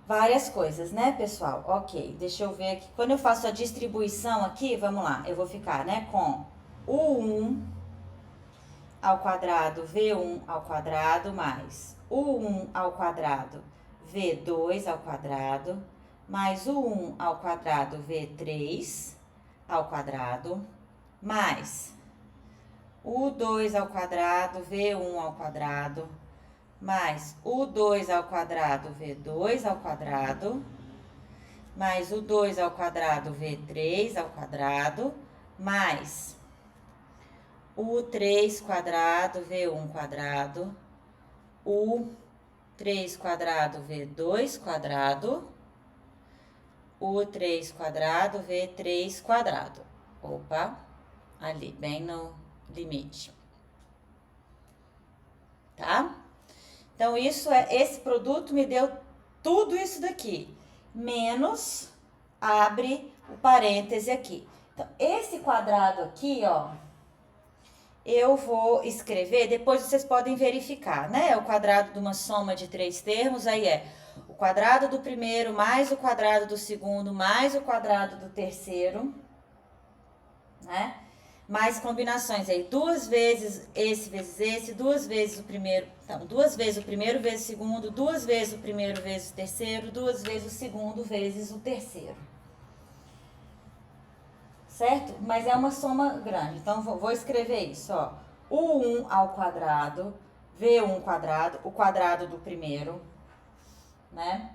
A: várias coisas, né, pessoal? Ok, deixa eu ver aqui. Quando eu faço a distribuição aqui, vamos lá, eu vou ficar, né, com U1 ao quadrado, V1 ao quadrado, mais U1 ao quadrado, V2 ao quadrado, mais U1 ao quadrado, V3 ao quadrado, mais U2 ao quadrado, V1 ao quadrado, mais U2 ao quadrado, V2 ao quadrado, mais U2 ao quadrado, V3 ao quadrado, mais U3 quadrado, V1 quadrado, U3 quadrado, V2 quadrado, U3 quadrado, V3 quadrado. Opa, ali, bem no limite. Tá? Então, esse produto me deu tudo isso daqui, menos, abre o parêntese aqui. Então, esse quadrado aqui, ó, eu vou escrever, depois vocês podem verificar, né? É o quadrado de uma soma de 3 termos, aí é o quadrado do primeiro mais o quadrado do segundo mais o quadrado do terceiro, né? Mais combinações aí, 2 vezes esse, 2 vezes o primeiro, então, 2 vezes o primeiro vezes o segundo, 2 vezes o primeiro vezes o terceiro, 2 vezes o segundo vezes o terceiro. Certo? Mas é uma soma grande, então vou escrever isso, ó. U1 ao quadrado, V1 quadrado, o quadrado do primeiro, né?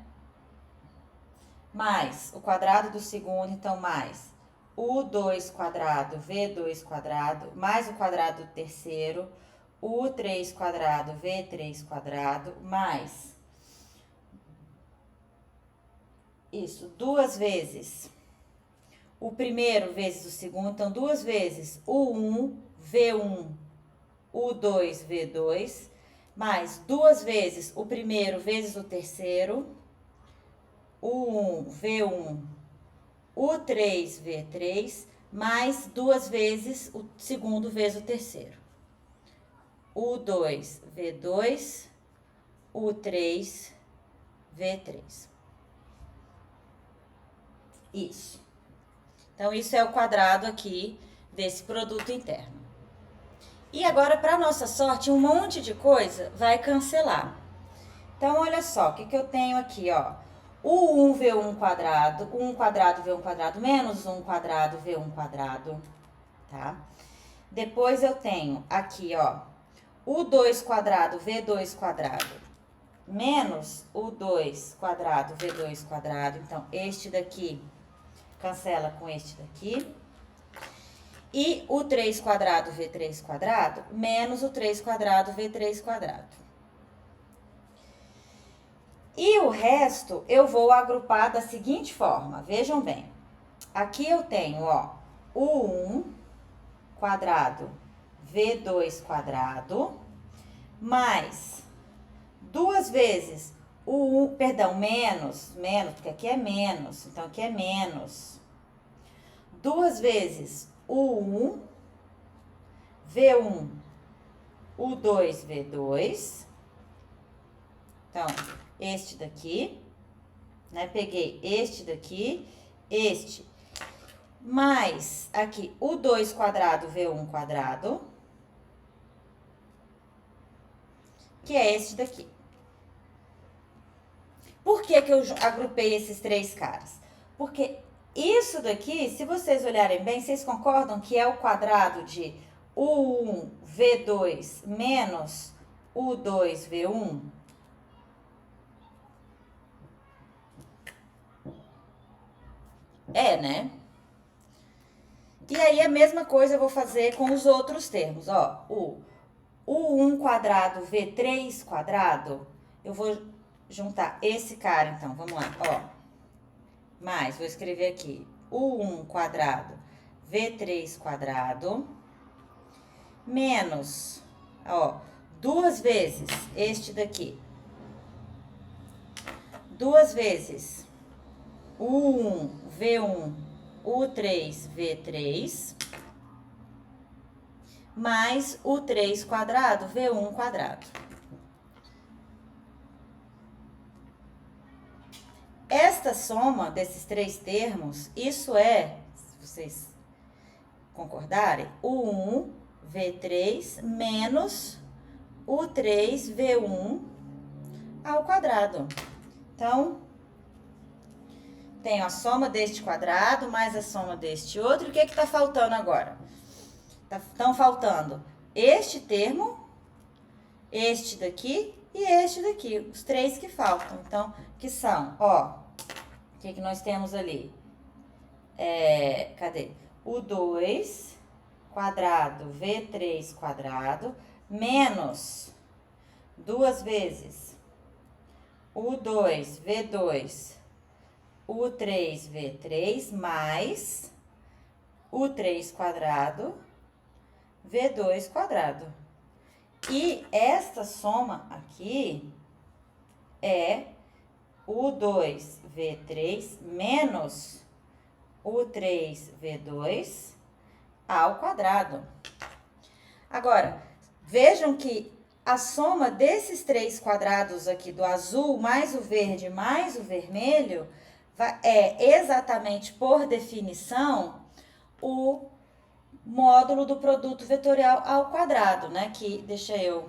A: Mais o quadrado do segundo, então mais U2 quadrado, V2 quadrado, mais o quadrado do terceiro, U3 quadrado, V3 quadrado, mais isso, 2 vezes o primeiro vezes o segundo, então 2 vezes U1, V1, U2, V2, mais 2 vezes o primeiro vezes o terceiro, U1, V1, U3, V3, mais 2 vezes o segundo vezes o terceiro. U2, V2, U3, V3. Isso. Então, isso é o quadrado aqui desse produto interno. E agora, para nossa sorte, um monte de coisa vai cancelar. Então, olha só, o que eu tenho aqui, ó. O 1 V1 quadrado, 1 quadrado V1 quadrado, menos 1 quadrado V1 quadrado, tá? Depois eu tenho aqui, ó, o 2 quadrado V2 quadrado, menos o 2 quadrado V2 quadrado. Então, este daqui cancela com este daqui. E o 3 quadrado V3 quadrado, menos o 3 quadrado V3 quadrado. E o resto eu vou agrupar da seguinte forma, vejam bem. Aqui eu tenho, ó, o 1 quadrado V2 quadrado, mais 2 vezes o 1, perdão, menos, porque aqui é menos, então aqui é menos. 2 vezes o 1, V1, U2, V2. Então, este daqui, né? Peguei este daqui, este, mais aqui o 2 quadrado, V1 quadrado, que é este daqui. Por que eu agrupei esses três caras? Porque isso daqui, se vocês olharem bem, vocês concordam que é o quadrado de U1, V2 menos U2, V1? É, né? E aí, a mesma coisa eu vou fazer com os outros termos, ó. O U1 quadrado, V3 quadrado, eu vou juntar esse cara, então, vamos lá, ó. Mais, vou escrever aqui, U1 quadrado, V3 quadrado, menos, ó, 2 vezes este daqui. 2 vezes U1, V1, U3, V3, mais o 3 quadrado, V1 quadrado. Esta soma desses três termos, isso é, se vocês concordarem, o 1 V3 menos o 3 V1 ao quadrado. Então, tenho a soma deste quadrado mais a soma deste outro. E o que está faltando agora? Estão faltando este termo, este daqui e este daqui. Os três que faltam. Então, que são, ó, o que nós temos ali? Cadê? O 2 quadrado, V3 quadrado, menos 2 vezes o 2, V2, o 3, V3, mais o 3 quadrado, V2 quadrado. E esta soma aqui é o 2, V3, menos o 3, V2 ao quadrado. Agora, vejam que a soma desses 3 quadrados aqui do azul, mais o verde, mais o vermelho, é exatamente, por definição, o módulo do produto vetorial ao quadrado, né? Que, deixa eu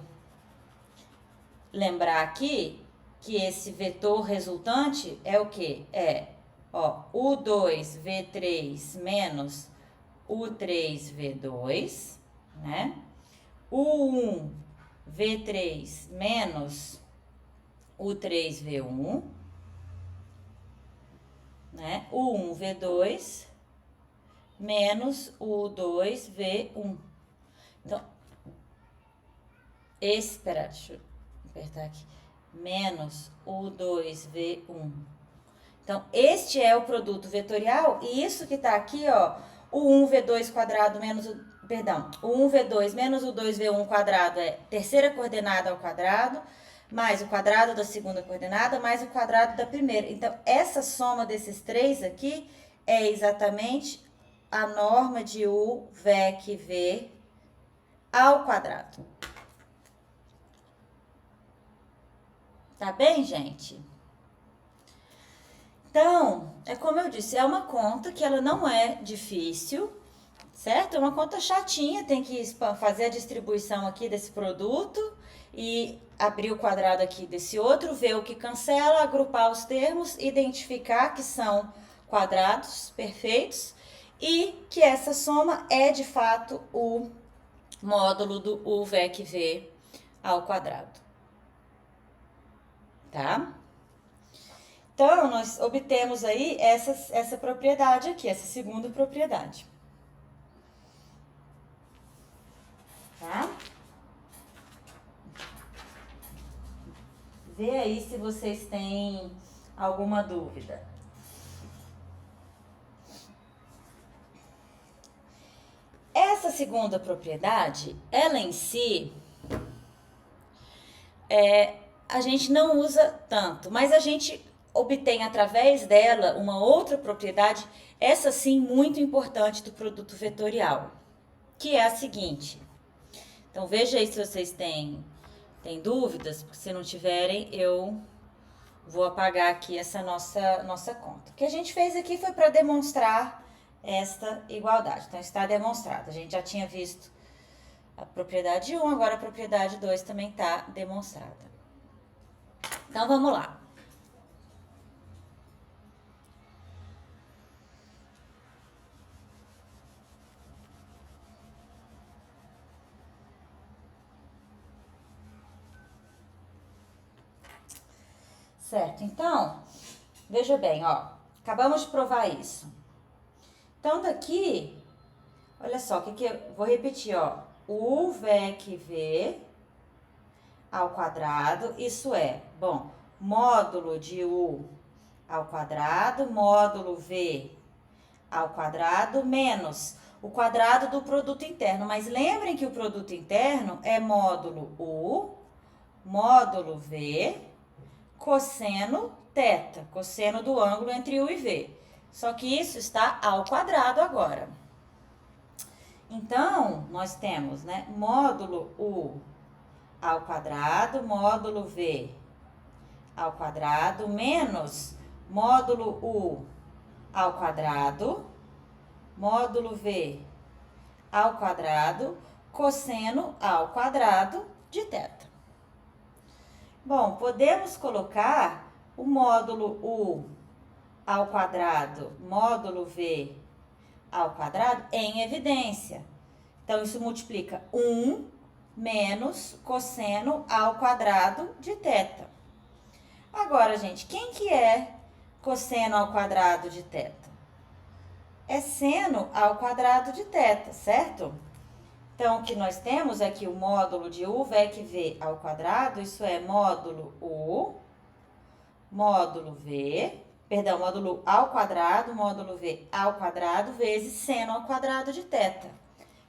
A: lembrar aqui, que esse vetor resultante é o quê? Ó, U2V3 menos U3V2, né? U1V3 menos U3V1, né? U1V2 menos U2V1. Então, espera, deixa eu apertar aqui. Menos U2V1. Então, este é o produto vetorial, e isso que tá aqui, ó, o 1V2 quadrado menos o, perdão, o 1V2 menos o 2V1 quadrado é terceira coordenada ao quadrado, mais o quadrado da segunda coordenada, mais o quadrado da primeira. Então, essa soma desses três aqui é exatamente a norma de U VEC V ao quadrado. Tá bem, gente? Então, é como eu disse, é uma conta que ela não é difícil, certo? É uma conta chatinha, tem que fazer a distribuição aqui desse produto e abrir o quadrado aqui desse outro, ver o que cancela, agrupar os termos, identificar que são quadrados perfeitos e que essa soma é de fato o módulo do U VEC V ao quadrado. Tá? Então, nós obtemos aí essa propriedade aqui, essa segunda propriedade. Tá? Vê aí se vocês têm alguma dúvida. Essa segunda propriedade, ela em si, a gente não usa tanto, mas a gente obtém através dela uma outra propriedade, essa sim muito importante do produto vetorial, que é a seguinte. Então, veja aí se vocês têm dúvidas, porque se não tiverem, eu vou apagar aqui essa nossa conta. O que a gente fez aqui foi para demonstrar esta igualdade. Então, está demonstrado. A gente já tinha visto a propriedade 1, agora a propriedade 2 também está demonstrada. Então, vamos lá. Certo, então, veja bem, ó, acabamos de provar isso. Então, daqui, olha só, o que eu vou repetir, ó, U VEC V ao quadrado, isso é, bom, módulo de U ao quadrado, módulo V ao quadrado, menos o quadrado do produto interno. Mas lembrem que o produto interno é módulo U, módulo V, cosseno θ, cosseno do ângulo entre U e V. Só que isso está ao quadrado agora. Então, nós temos, né, módulo U ao quadrado, módulo V ao quadrado, menos módulo U ao quadrado, módulo V ao quadrado, cosseno ao quadrado de θ. Bom, podemos colocar o módulo U ao quadrado, módulo V ao quadrado em evidência. Então, isso multiplica 1 menos cosseno ao quadrado de θ. Agora, gente, quem que é cosseno ao quadrado de θ? É seno ao quadrado de θ, certo? Então, o que nós temos é que o módulo de U VEC V ao quadrado, isso é módulo U, módulo V, perdão, módulo ao quadrado, módulo V ao quadrado, vezes seno ao quadrado de θ.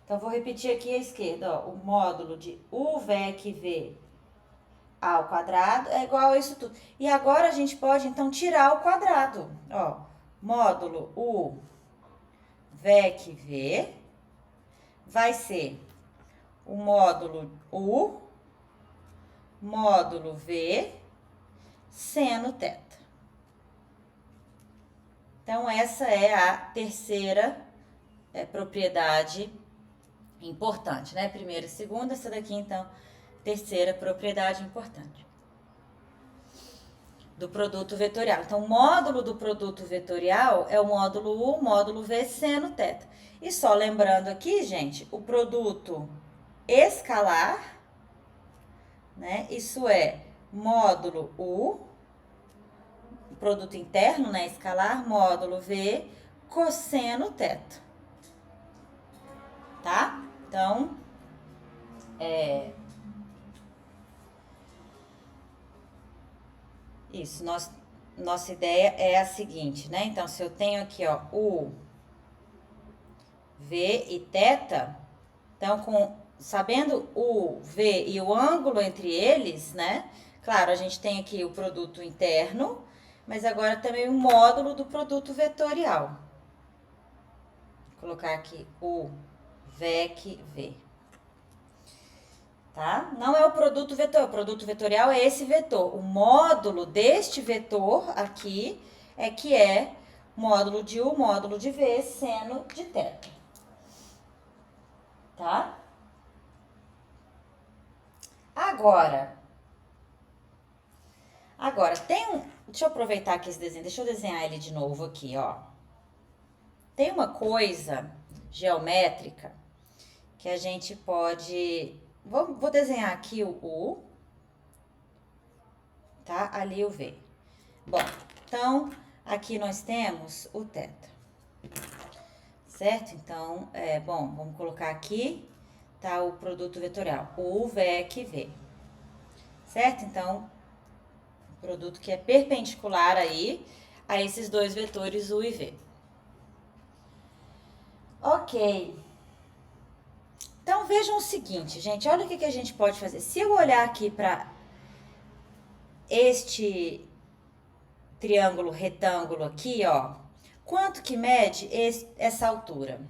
A: Então, vou repetir aqui à esquerda, ó, o módulo de U VEC V ao quadrado é igual a isso tudo. E agora, a gente pode, então, tirar o quadrado, ó, módulo U VEC V vai ser o módulo U módulo V seno θ. Então, essa é a terceira propriedade importante, né? Primeira e segunda, essa daqui, então, terceira propriedade importante do produto vetorial. Então, o módulo do produto vetorial é o módulo U, módulo V, seno θ. E só lembrando aqui, gente, o produto escalar, né? Isso é módulo U, produto interno, né? Escalar, módulo V, cosseno θ. Tá? Então, isso, nossa ideia é a seguinte, né? Então, se eu tenho aqui, ó, U, V e θ, então, sabendo o V e o ângulo entre eles, né? Claro, a gente tem aqui o produto interno, mas agora também o módulo do produto vetorial. Vou colocar aqui o VEC V. Tá? Não é o produto vetor, o produto vetorial é esse vetor. O módulo deste vetor aqui é que é módulo de U, módulo de V, seno de θ. Tá? Agora deixa eu aproveitar aqui esse desenho, deixa eu desenhar ele de novo aqui, ó. Tem uma coisa geométrica que a gente pode... Vou desenhar aqui o U, tá? Ali o V. Bom, então, aqui nós temos o θ. Certo? Então, vamos colocar aqui, tá? O produto vetorial, U, VEC, V. Certo? Então, o produto que é perpendicular aí a esses dois vetores U e V. Ok. Então, vejam o seguinte, gente, olha o que a gente pode fazer. Se eu olhar aqui para este triângulo retângulo aqui, ó, quanto que mede essa altura?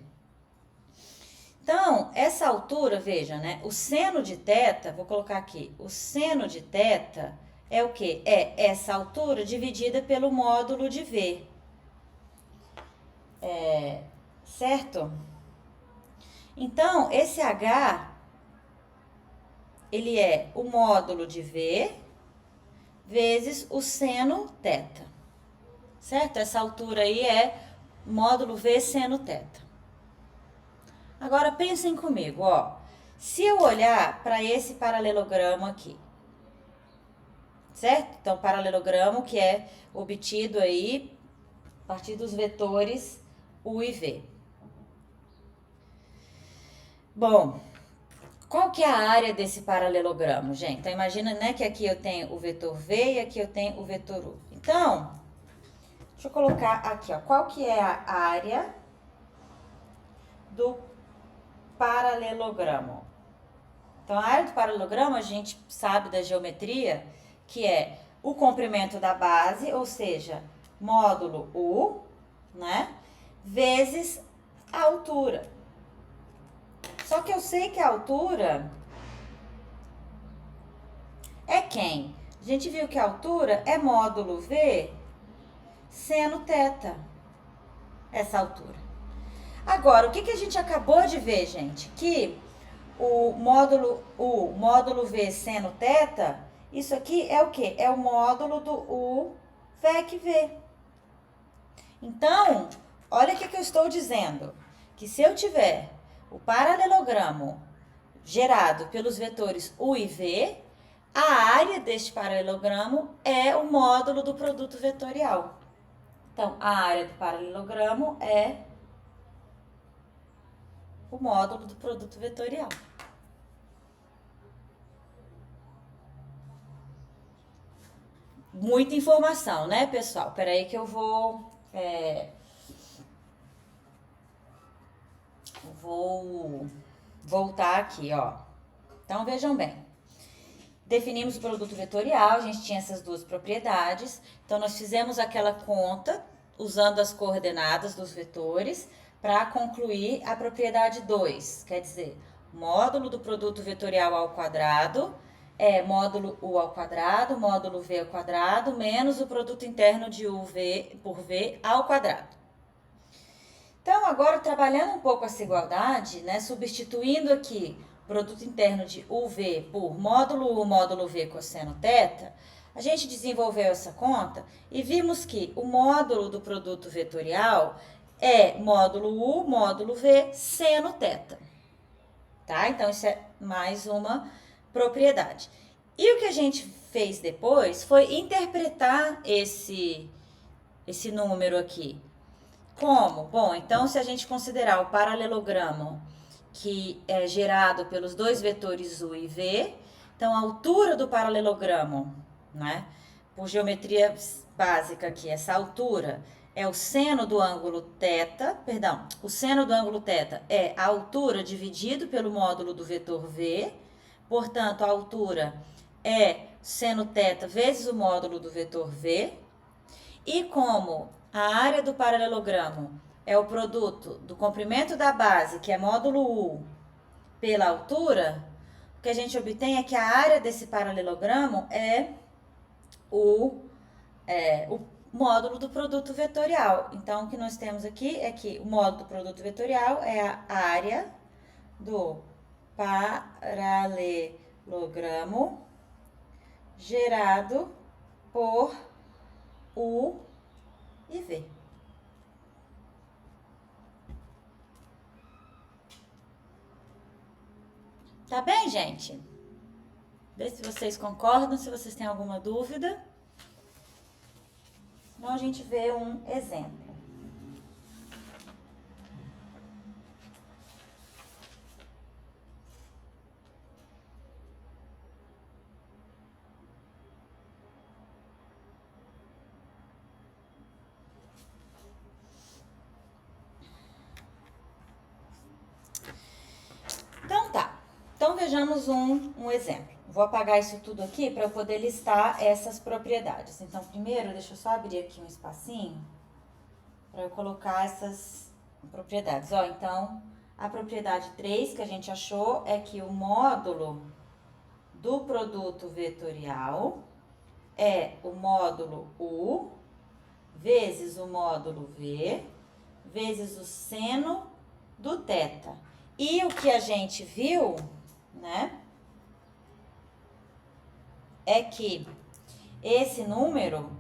A: Então, essa altura, veja, né, o seno de θ, vou colocar aqui, o seno de θ é o quê? É essa altura dividida pelo módulo de V. Certo? Então, esse H, ele é o módulo de V vezes o seno θ. Certo? Essa altura aí é módulo V seno θ. Agora, pensem comigo, ó. Se eu olhar para esse paralelogramo aqui, certo? Então, paralelogramo que é obtido aí a partir dos vetores U e V. Bom, qual que é a área desse paralelogramo, gente? Então, imagina, né, que aqui eu tenho o vetor V e aqui eu tenho o vetor U. Então, deixa eu colocar aqui, ó, qual que é a área do paralelogramo? Então, a área do paralelogramo, a gente sabe da geometria, que é o comprimento da base, ou seja, módulo U, né, vezes a altura. Só que eu sei que a altura é quem? A gente viu que a altura é módulo V seno θ, essa altura. Agora, o que a gente acabou de ver, gente? Que o módulo V seno θ, isso aqui é o quê? É o módulo do U VEC V. Então, olha o que eu estou dizendo. Que se eu tiver o paralelogramo gerado pelos vetores U e V, a área deste paralelogramo é o módulo do produto vetorial. Então, a área do paralelogramo é o módulo do produto vetorial. Muita informação, né, pessoal? Peraí que eu vou voltar aqui, ó. Então, vejam bem. Definimos o produto vetorial, a gente tinha essas duas propriedades. Então, nós fizemos aquela conta usando as coordenadas dos vetores para concluir a propriedade 2. Quer dizer, módulo do produto vetorial ao quadrado é módulo U ao quadrado, módulo V ao quadrado, menos o produto interno de UV por V ao quadrado. Então, agora, trabalhando um pouco essa igualdade, né, substituindo aqui produto interno de UV por módulo U, módulo V cosseno θ, a gente desenvolveu essa conta e vimos que o módulo do produto vetorial é módulo U, módulo V, seno θ. Tá? Então, isso é mais uma propriedade. E o que a gente fez depois foi interpretar esse número aqui. Como? Bom, então se a gente considerar o paralelogramo que é gerado pelos dois vetores U e V, então a altura do paralelogramo, né, por geometria básica aqui, essa altura é o seno do ângulo θ, perdão, o seno do ângulo θ é a altura dividido pelo módulo do vetor V, portanto a altura é seno θ vezes o módulo do vetor V, e como a área do paralelogramo é o produto do comprimento da base, que é módulo U, pela altura, o que a gente obtém é que a área desse paralelogramo é o módulo do produto vetorial. Então, o que nós temos aqui é que o módulo do produto vetorial é a área do paralelogramo gerado por U e V. Tá bem, gente? Vê se vocês concordam, se vocês têm alguma dúvida. Então, a gente vê um exemplo. Então, vejamos um exemplo. Vou apagar isso tudo aqui para eu poder listar essas propriedades. Então, primeiro, deixa eu só abrir aqui um espacinho para eu colocar essas propriedades. Ó, então, a propriedade 3 que a gente achou é que o módulo do produto vetorial é o módulo U vezes o módulo V vezes o seno do θ. E o que a gente viu, né, é que esse número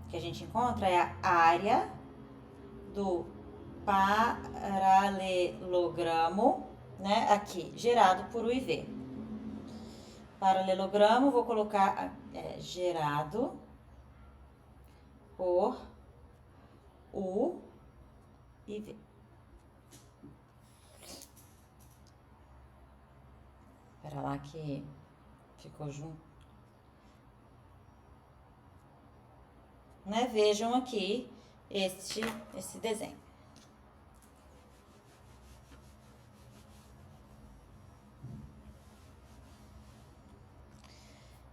A: que a gente encontra é a área do paralelogramo, né, aqui, gerado por U e V. Paralelogramo, vou colocar gerado por U e V. Espera lá que ficou junto. Né? Vejam aqui esse desenho.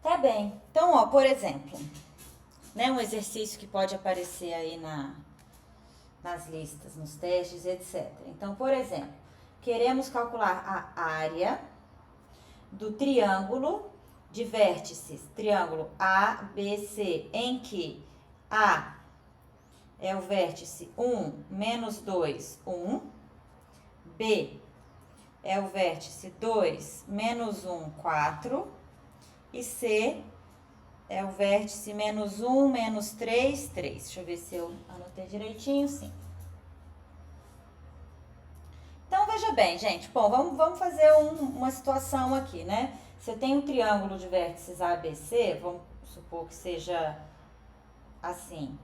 A: Tá bem. Então, ó, por exemplo, né, um exercício que pode aparecer aí nas listas, nos testes, etc. Então, por exemplo, queremos calcular a área do triângulo de vértices, triângulo ABC, em que A é o vértice 1, menos 2, 1. B é o vértice 2, menos 1, 4. E C é o vértice menos 1, menos 3, 3. Deixa eu ver se eu anotei direitinho, sim. Então, veja bem, gente. Bom, vamos fazer uma situação aqui, né? Se eu tenho um triângulo de vértices ABC, vamos supor que seja assim.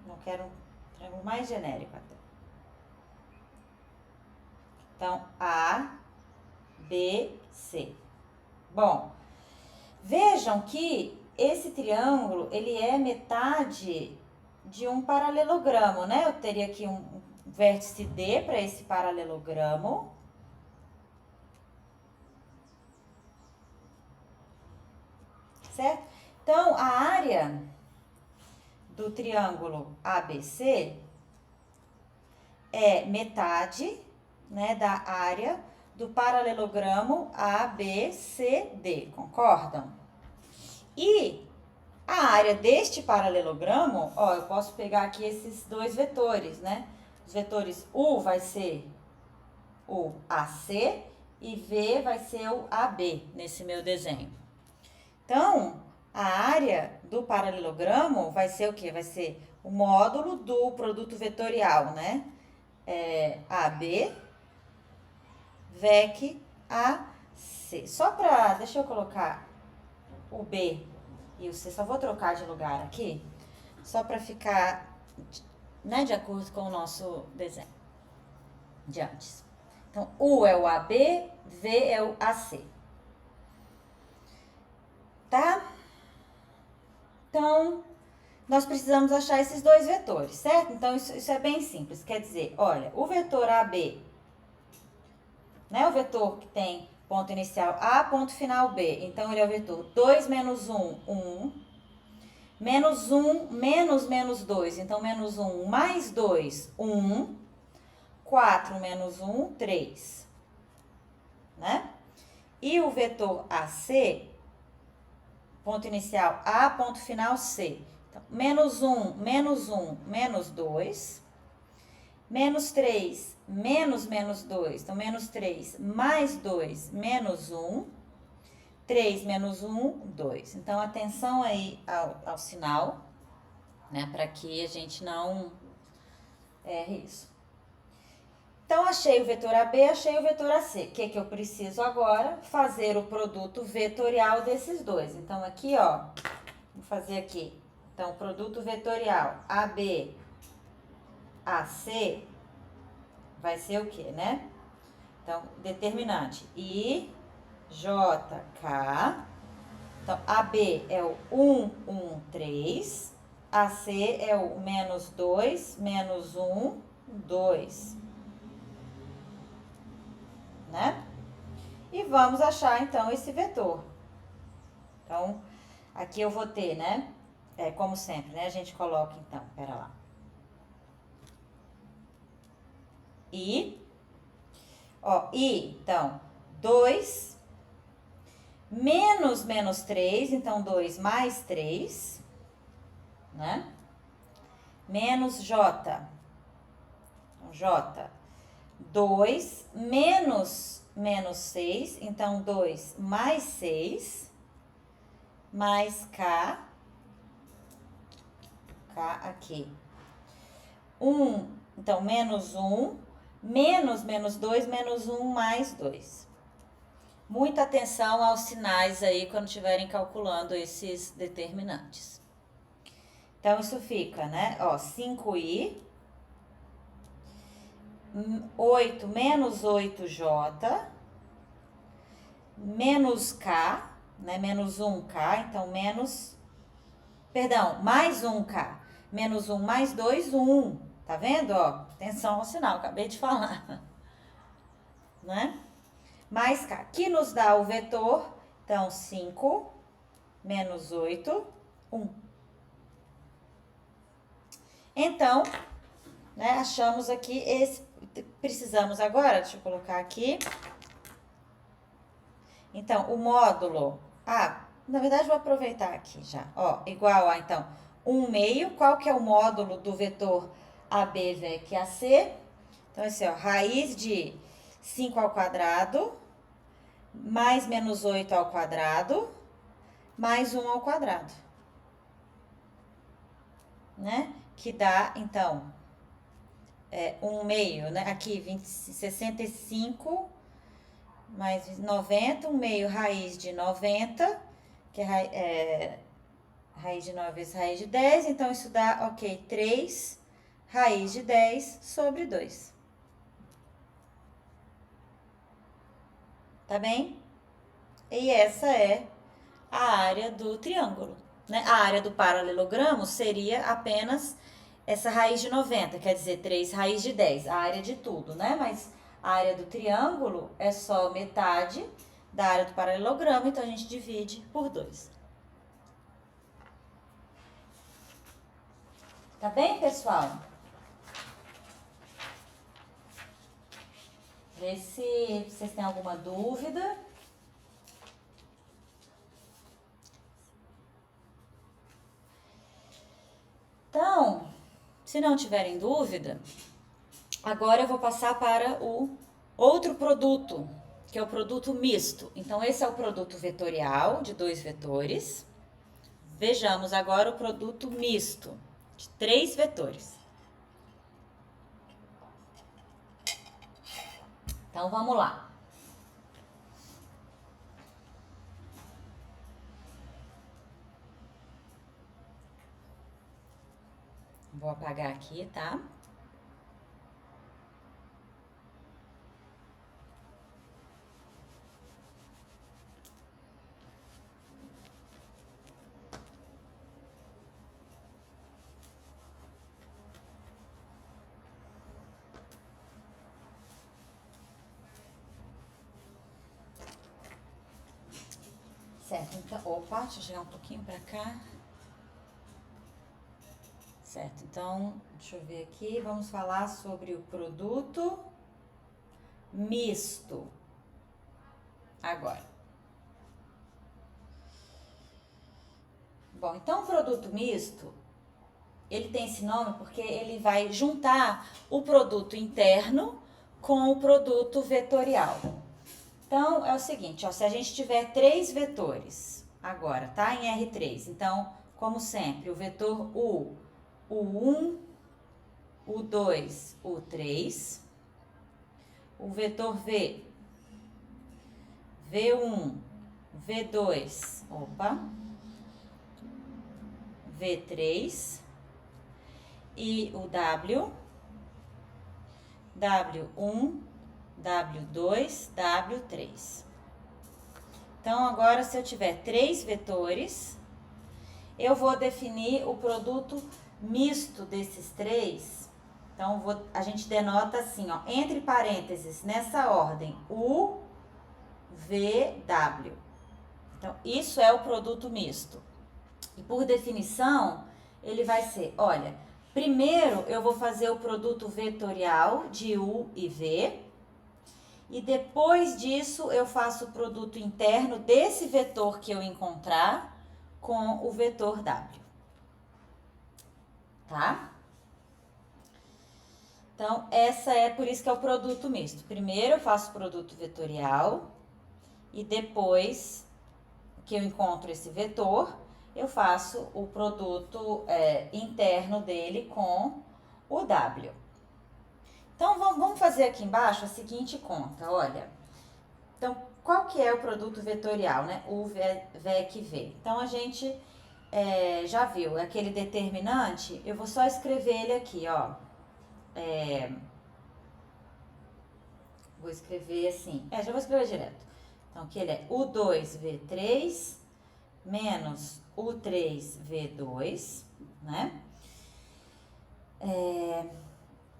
A: Não quero um triângulo mais genérico até. Então, A, B, C. Bom, vejam que esse triângulo, ele é metade de um paralelogramo, né? Eu teria aqui um vértice D para esse paralelogramo. Certo? Então, a área do triângulo ABC é metade, né, da área do paralelogramo ABCD, concordam? E a área deste paralelogramo, ó, eu posso pegar aqui esses dois vetores, né? Os vetores U vai ser o AC e V vai ser o AB nesse meu desenho. Então, a área do paralelogramo vai ser o quê? Vai ser o módulo do produto vetorial, né? AB, VEC, AC. Só para, deixa eu colocar o B e o C, só vou trocar de lugar aqui, só para ficar, né, de acordo com o nosso desenho de antes. Então, U é o AB, V é o AC. Tá? Então, nós precisamos achar esses dois vetores, certo? Então, isso é bem simples. Quer dizer, olha, o vetor AB, né? O vetor que tem ponto inicial A, ponto final B. Então, ele é o vetor 2 menos 1, 1. Menos 1, menos 2. Então, menos 1 mais 2, 1. 4 menos 1, 3. Né? E o vetor AC, ponto inicial A, ponto final C. Então, menos 1, menos 2. Menos 3, menos 2. Então, menos 3 mais 2, menos 1. 3 menos 1, 2. Então, atenção aí ao sinal, né? Para que a gente não erre isso. Então, achei o vetor AB, achei o vetor AC. O que eu preciso agora? Fazer o produto vetorial desses dois. Então, aqui, ó, vou fazer aqui. Então, o produto vetorial AB, AC, vai ser o quê, né? Então, determinante I, J, K. Então, AB é o 1, 1, 3. AC é o menos 2, menos 1, 2. Né? E vamos achar, então, esse vetor. Então, aqui eu vou ter, né? Como sempre, né? A gente coloca, então, pera lá. I. Ó, I, então, 2 menos 3, então 2 mais 3, né? Menos J. Então, J. 2 menos 6, então 2 mais 6, mais K aqui. 1, então menos 1, menos 2, menos 1 mais 2. Muita atenção aos sinais aí quando estiverem calculando esses determinantes. Então, isso fica, né? Ó, 5i, 8 menos 8j, menos k, né? Menos 1k, então mais 1k. Menos 1 mais 2, 1. Tá vendo, ó? Atenção ao sinal, acabei de falar. Né? Mais k, que nos dá o vetor, então, 5 menos 8, 1. Então, né, achamos aqui precisamos agora, deixa eu colocar aqui. Então, o módulo, na verdade, vou aproveitar aqui já, ó, igual a, então, 1 meio, qual que é o módulo do vetor AB, VEC, AC? Então, esse, ó, raiz de 5 ao quadrado, mais menos 8 ao quadrado, mais 1 ao quadrado. Né? Que dá, então, 1 meio, né? Aqui, 65 mais 90, 1 meio raiz de 90, que é raiz de 9 vezes raiz de 10, então isso dá, ok, 3 raiz de 10 sobre 2. Tá bem? E essa é a área do triângulo, né? A área do paralelogramo seria apenas essa raiz de 90, quer dizer, 3 raiz de 10, a área de tudo, né? Mas a área do triângulo é só metade da área do paralelogramo, então a gente divide por 2. Tá bem, pessoal? Vê se vocês têm alguma dúvida. Se não tiverem dúvida, agora eu vou passar para o outro produto, que é o produto misto. Então, esse é o produto vetorial, de 2 vetores. Vejamos agora o produto misto, de 3 vetores. Então, vamos lá. Vou apagar aqui, tá? Certo, então, opa, deixa eu chegar um pouquinho pra cá. Certo, então, deixa eu ver aqui, vamos falar sobre o produto misto. Agora. Bom, então o produto misto, ele tem esse nome porque ele vai juntar o produto interno com o produto vetorial. Então, é o seguinte, ó, se a gente tiver 3 vetores, agora, tá? Em R3. Então, como sempre, o vetor U, U1, U2, U3. O vetor V, V1, V2, opa, V3. E o W, W1, W2, W3. Então, agora, se eu tiver 3 vetores, eu vou definir o produto misto desses 3. Então, a gente denota assim, ó, entre parênteses, nessa ordem, U, V, W. Então, isso é o produto misto. E por definição, ele vai ser, olha, primeiro eu vou fazer o produto vetorial de U e V. E depois disso, eu faço o produto interno desse vetor que eu encontrar com o vetor W. Tá? Então, essa é por isso que é o produto misto. Primeiro eu faço o produto vetorial e depois que eu encontro esse vetor, eu faço o produto interno dele com o W. Então, vamos fazer aqui embaixo a seguinte conta, olha. Então, qual que é o produto vetorial, né? O VEC V. Então, a gente já viu, aquele determinante, eu vou só escrever ele aqui, ó. Vou escrever assim, já vou escrever direto. Então, que ele é U2V3 menos U3V2, né?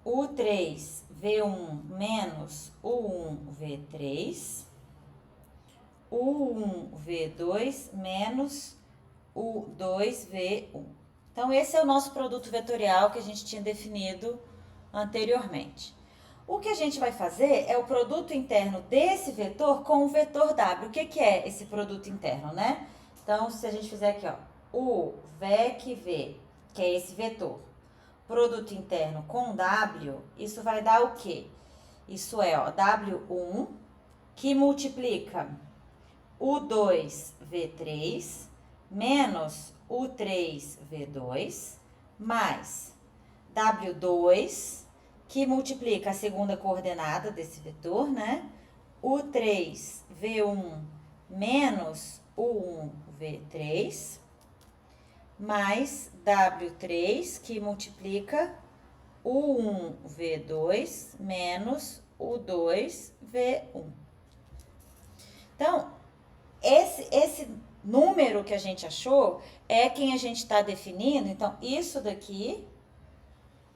A: U3V1 menos U1V3, U1V2 menos U2V1. Então, esse é o nosso produto vetorial que a gente tinha definido anteriormente. O que a gente vai fazer é o produto interno desse vetor com o vetor W. O que é esse produto interno, né? Então, se a gente fizer aqui, ó, o VEC V, que é esse vetor, produto interno com W, isso vai dar o quê? Isso é, ó, W1, que multiplica U2V3 menos U3V2, mais W2, que multiplica a segunda coordenada desse vetor, né? U3V1 menos U1V3, mais W3, que multiplica U1V2 menos U2V1. Então, esse número que a gente achou é quem a gente está definindo. Então, isso daqui,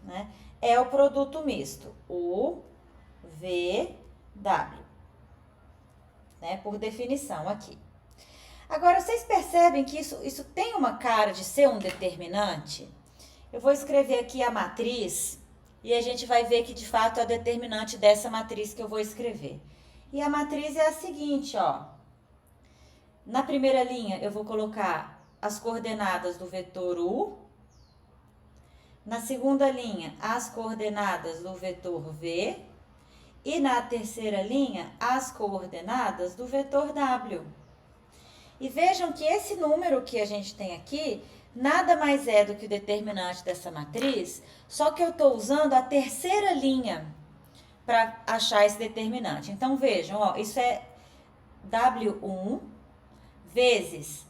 A: né, é o produto misto, o VW, né, por definição aqui. Agora, vocês percebem que isso tem uma cara de ser um determinante? Eu vou escrever aqui a matriz e a gente vai ver que, de fato, é o determinante dessa matriz que eu vou escrever. E a matriz é a seguinte, ó. Na primeira linha, eu vou colocar as coordenadas do vetor U. Na segunda linha, as coordenadas do vetor V. E na terceira linha, as coordenadas do vetor W. E vejam que esse número que a gente tem aqui, nada mais é do que o determinante dessa matriz, só que eu estou usando a terceira linha para achar esse determinante. Então, vejam, ó, isso é W1 vezes,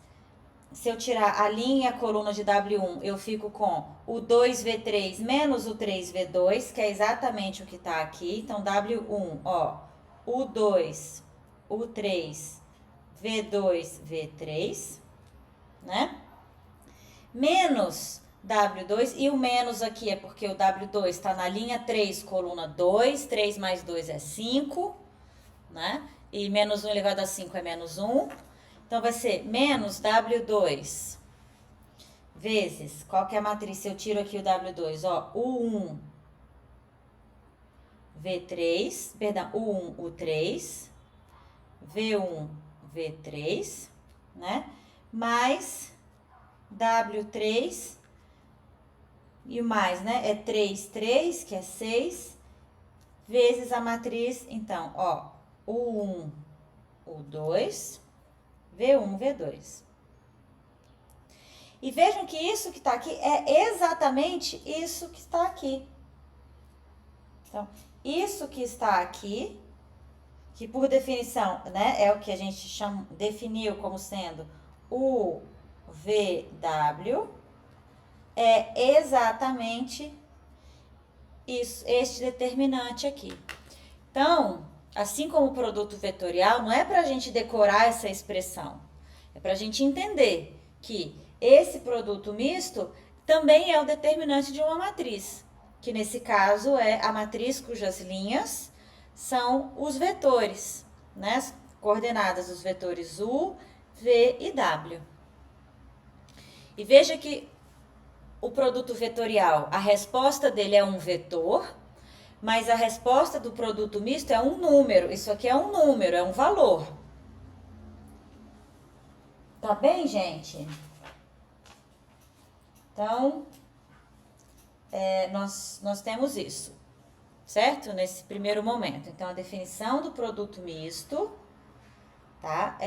A: se eu tirar a linha e a coluna de W1, eu fico com o 2V3 menos o 3V2, que é exatamente o que está aqui. Então, W1, ó, o 2, o 3, V2, V3, né? Menos W2, e o menos aqui é porque o W2 está na linha 3, coluna 2, 3 mais 2 é 5, né? E menos 1 elevado a 5 é menos 1. Então, vai ser menos W2 vezes, qual que é a matriz? Se eu tiro aqui o W2, ó, U1, V3, perdão, U1, U3, V1, V3, né? Mais W3, e o mais, né? É 3, 3, que é 6, vezes a matriz, então, ó, U1, U2, V1, V2. E vejam que isso que está aqui é exatamente isso que está aqui. Então, isso que está aqui, que por definição, né, é o que a gente definiu como sendo o VW, é exatamente isso, este determinante aqui. Então, assim como o produto vetorial, não é para a gente decorar essa expressão, é para a gente entender que esse produto misto também é o determinante de uma matriz, que nesse caso é a matriz cujas linhas são os vetores, né? As coordenadas dos vetores U, V e W. E veja que o produto vetorial, a resposta dele é um vetor, mas a resposta do produto misto é um número. Isso aqui é um número, é um valor. Tá bem, gente? Então, nós temos isso, certo? Nesse primeiro momento. Então, a definição do produto misto, tá?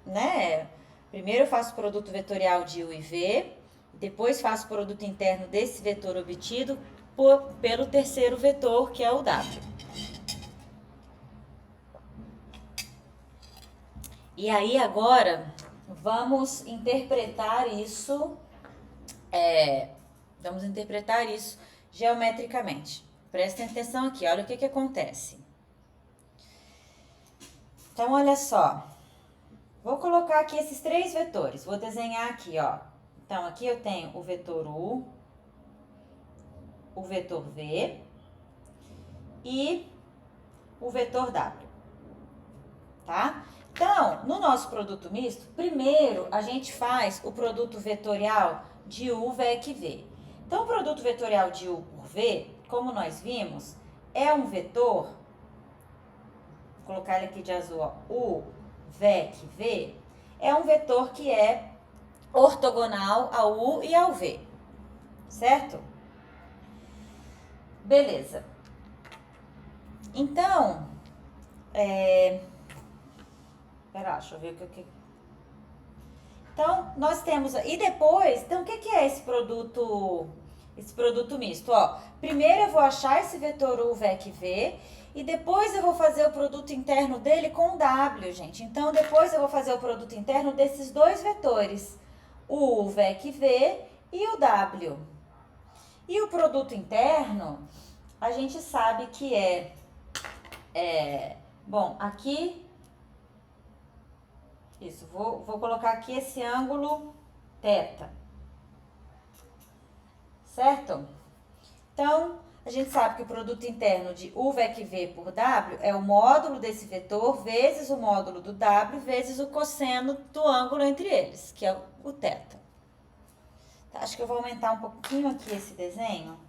A: Né? Primeiro eu faço o produto vetorial de U e V, depois faço o produto interno desse vetor obtido pelo terceiro vetor, que é o W. E aí, agora, vamos interpretar isso... Vamos interpretar isso geometricamente. Prestem atenção aqui, olha o que acontece. Então, olha só. Vou colocar aqui esses três vetores. Vou desenhar aqui, ó. Então, aqui eu tenho o vetor U, o vetor V e o vetor W. Tá? Então, no nosso produto misto, primeiro a gente faz o produto vetorial de U, VEC, V. Então, o produto vetorial de U por V, como nós vimos, é um vetor, vou colocar ele aqui de azul, ó, U, VEC, V, é um vetor que é ortogonal ao U e ao V, certo? Beleza. Então, deixa eu ver o que... Então, nós temos... E depois, então, o que é esse produto misto? Ó, primeiro eu vou achar esse vetor U, VEC, V, e depois eu vou fazer o produto interno dele com o W, gente. Então, depois eu vou fazer o produto interno desses dois vetores, o U, VEC, V e o W. E o produto interno, a gente sabe que bom, aqui... Isso, vou colocar aqui esse ângulo θ. Certo? Então, a gente sabe que o produto interno de U, VEC, V por W é o módulo desse vetor vezes o módulo do W vezes o cosseno do ângulo entre eles, que é o θ. Tá, acho que eu vou aumentar um pouquinho aqui esse desenho.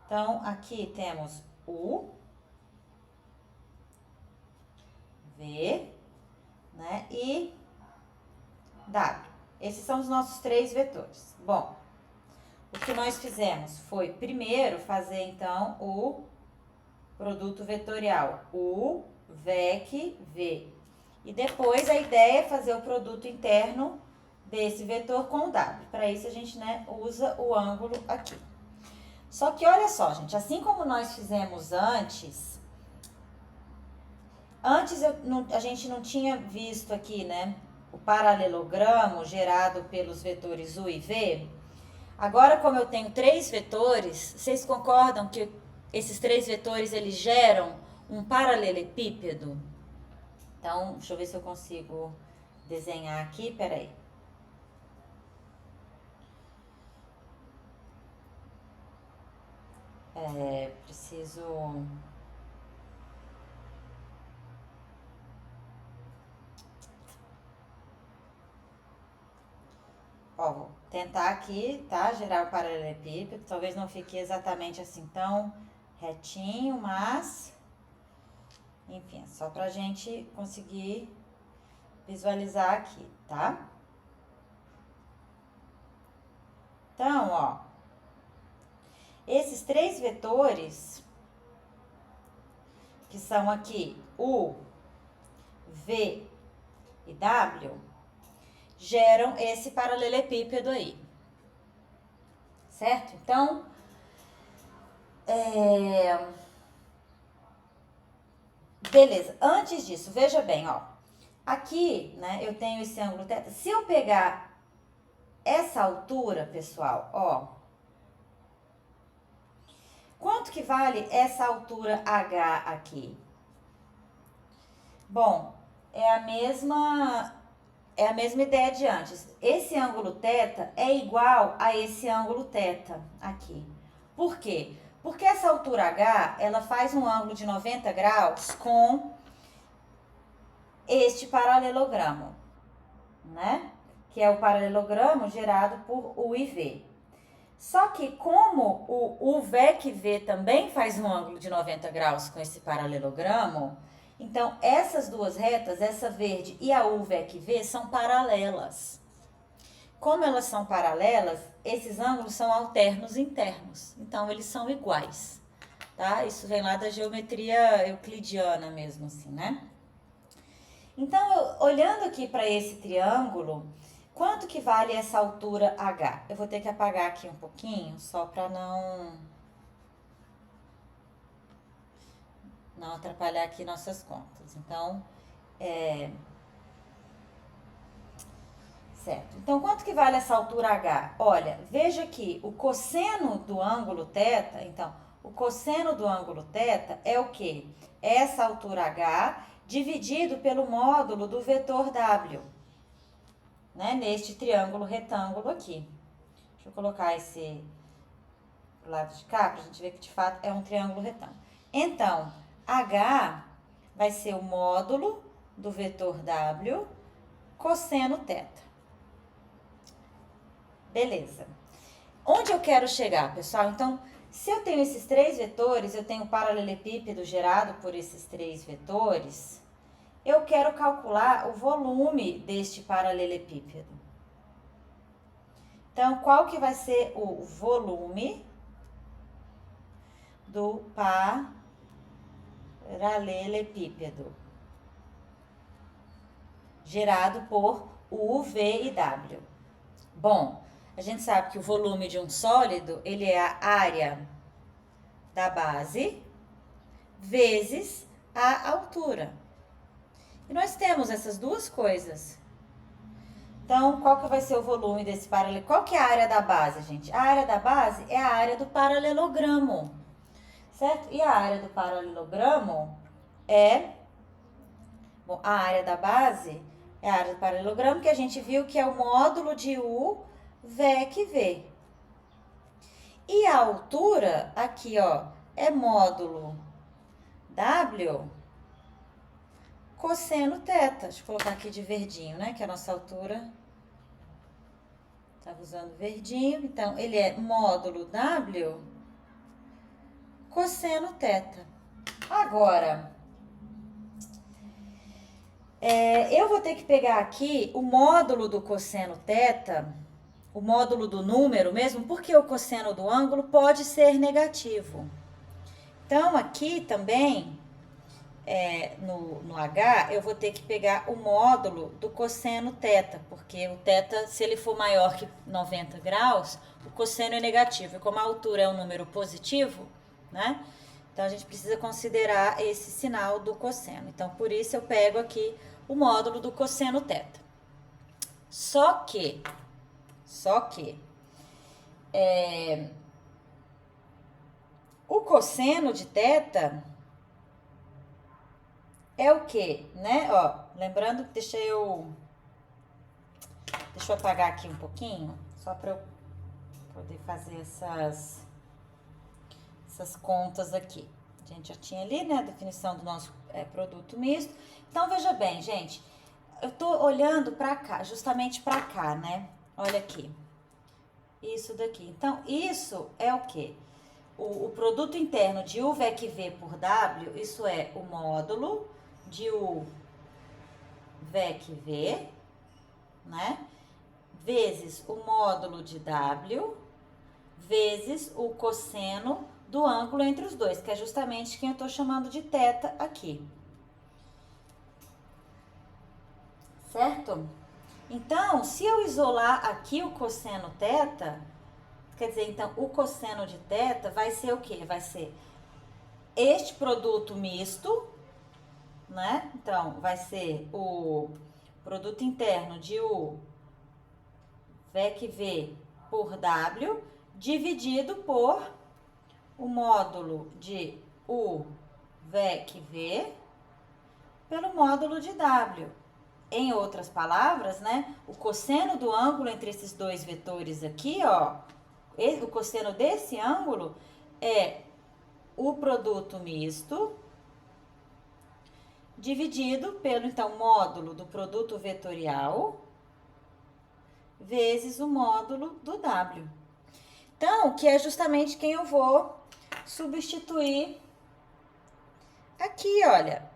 A: Então, aqui temos U, V né? E W. Esses são os nossos 3 vetores. Bom, o que nós fizemos foi, primeiro, fazer, então, o produto vetorial, U, VEC, V. E depois, a ideia é fazer o produto interno desse vetor com o W. Para isso, a gente, né, usa o ângulo aqui. Só que, olha só, gente, assim como nós fizemos antes a gente não tinha visto aqui, né, o paralelogramo gerado pelos vetores U e V. Agora, como eu tenho 3 vetores, vocês concordam que esses 3 vetores, eles geram um paralelepípedo? Então, deixa eu ver se eu consigo desenhar aqui, peraí. Preciso... Ó, vou tentar aqui, tá? Gerar o paralelepípedo. Talvez não fique exatamente assim tão retinho, mas... Enfim, é só pra gente conseguir visualizar aqui, tá? Então, ó, esses 3 vetores, que são aqui U, V e W, geram esse paralelepípedo aí, certo? Então, beleza, antes disso, veja bem, ó, aqui, né, eu tenho esse ângulo θ. Se eu pegar essa altura, pessoal, ó, quanto que vale essa altura H aqui? Bom, é a mesma ideia de antes. Esse ângulo θ é igual a esse ângulo θ aqui. Por quê? Porque essa altura H, ela faz um ângulo de 90 graus com este paralelogramo, né? Que é o paralelogramo gerado por U e V. Só que como o VEC V também faz um ângulo de 90 graus com esse paralelogramo, então essas duas retas, essa verde e a U VEC V, são paralelas. Como elas são paralelas, esses ângulos são alternos internos, então eles são iguais, tá? Isso vem lá da geometria euclidiana mesmo, assim, né? Então, olhando aqui para esse triângulo, quanto que vale essa altura H? Eu vou ter que apagar aqui um pouquinho, só para não atrapalhar aqui nossas contas. Então, certo. Então, quanto que vale essa altura H? Olha, veja que o cosseno do ângulo θ, então, o cosseno do ângulo θ é o quê? É essa altura H dividido pelo módulo do vetor W, né? Neste triângulo retângulo aqui. Deixa eu colocar esse pro lado de cá, pra gente ver que de fato é um triângulo retângulo. Então, H vai ser o módulo do vetor W cosseno θ. Beleza. Onde eu quero chegar, pessoal? Então, se eu tenho esses 3 vetores, eu tenho o paralelepípedo gerado por esses 3 vetores, eu quero calcular o volume deste paralelepípedo. Então, qual que vai ser o volume do paralelepípedo gerado por U, V e W? Bom, a gente sabe que o volume de um sólido, ele é a área da base vezes a altura. E nós temos essas duas coisas. Então, qual que vai ser o volume desse paralelo? Qual que é a área da base, gente? A área da base é a área do paralelogramo, certo? E a área do paralelogramo é... Bom, a área da base é a área do paralelogramo, que a gente viu que é o módulo de U, VEC, V. E a altura, aqui, ó, é módulo W cosseno θ. Deixa eu colocar aqui de verdinho, né? Que a nossa altura... Estava usando verdinho. Então, ele é módulo W cosseno θ. Agora, Eu vou ter que pegar aqui o módulo do cosseno θ, o módulo do número mesmo, porque o cosseno do ângulo pode ser negativo. Então, aqui também, no H, eu vou ter que pegar o módulo do cosseno θ, porque o θ, se ele for maior que 90 graus, o cosseno é negativo. E como a altura é um número positivo, né? Então, a gente precisa considerar esse sinal do cosseno. Então, por isso eu pego aqui o módulo do cosseno θ. Só que, o cosseno de θ é o quê, né? Ó, lembrando, deixa eu apagar aqui um pouquinho, só para eu poder fazer essas contas aqui. A gente já tinha ali, né, a definição do nosso produto misto. Então, veja bem, gente, eu tô olhando para cá, justamente para cá, né? Olha aqui, isso daqui. Então, isso é o quê? O produto interno de U VEC V por W, isso é o módulo de U VEC V, né? Vezes o módulo de W, vezes o cosseno do ângulo entre os dois, que é justamente quem eu tô chamando de θ aqui. Certo? Então, se eu isolar aqui o cosseno θ, quer dizer, então, o cosseno de θ vai ser o quê? Vai ser este produto misto, né? Então, vai ser o produto interno de U VEC V por W, dividido por o módulo de U VEC V pelo módulo de W. Em outras palavras, né? O cosseno do ângulo entre esses dois vetores aqui, ó, o cosseno desse ângulo é o produto misto dividido pelo, então, módulo do produto vetorial vezes o módulo do W. Então, que é justamente quem eu vou substituir aqui, olha.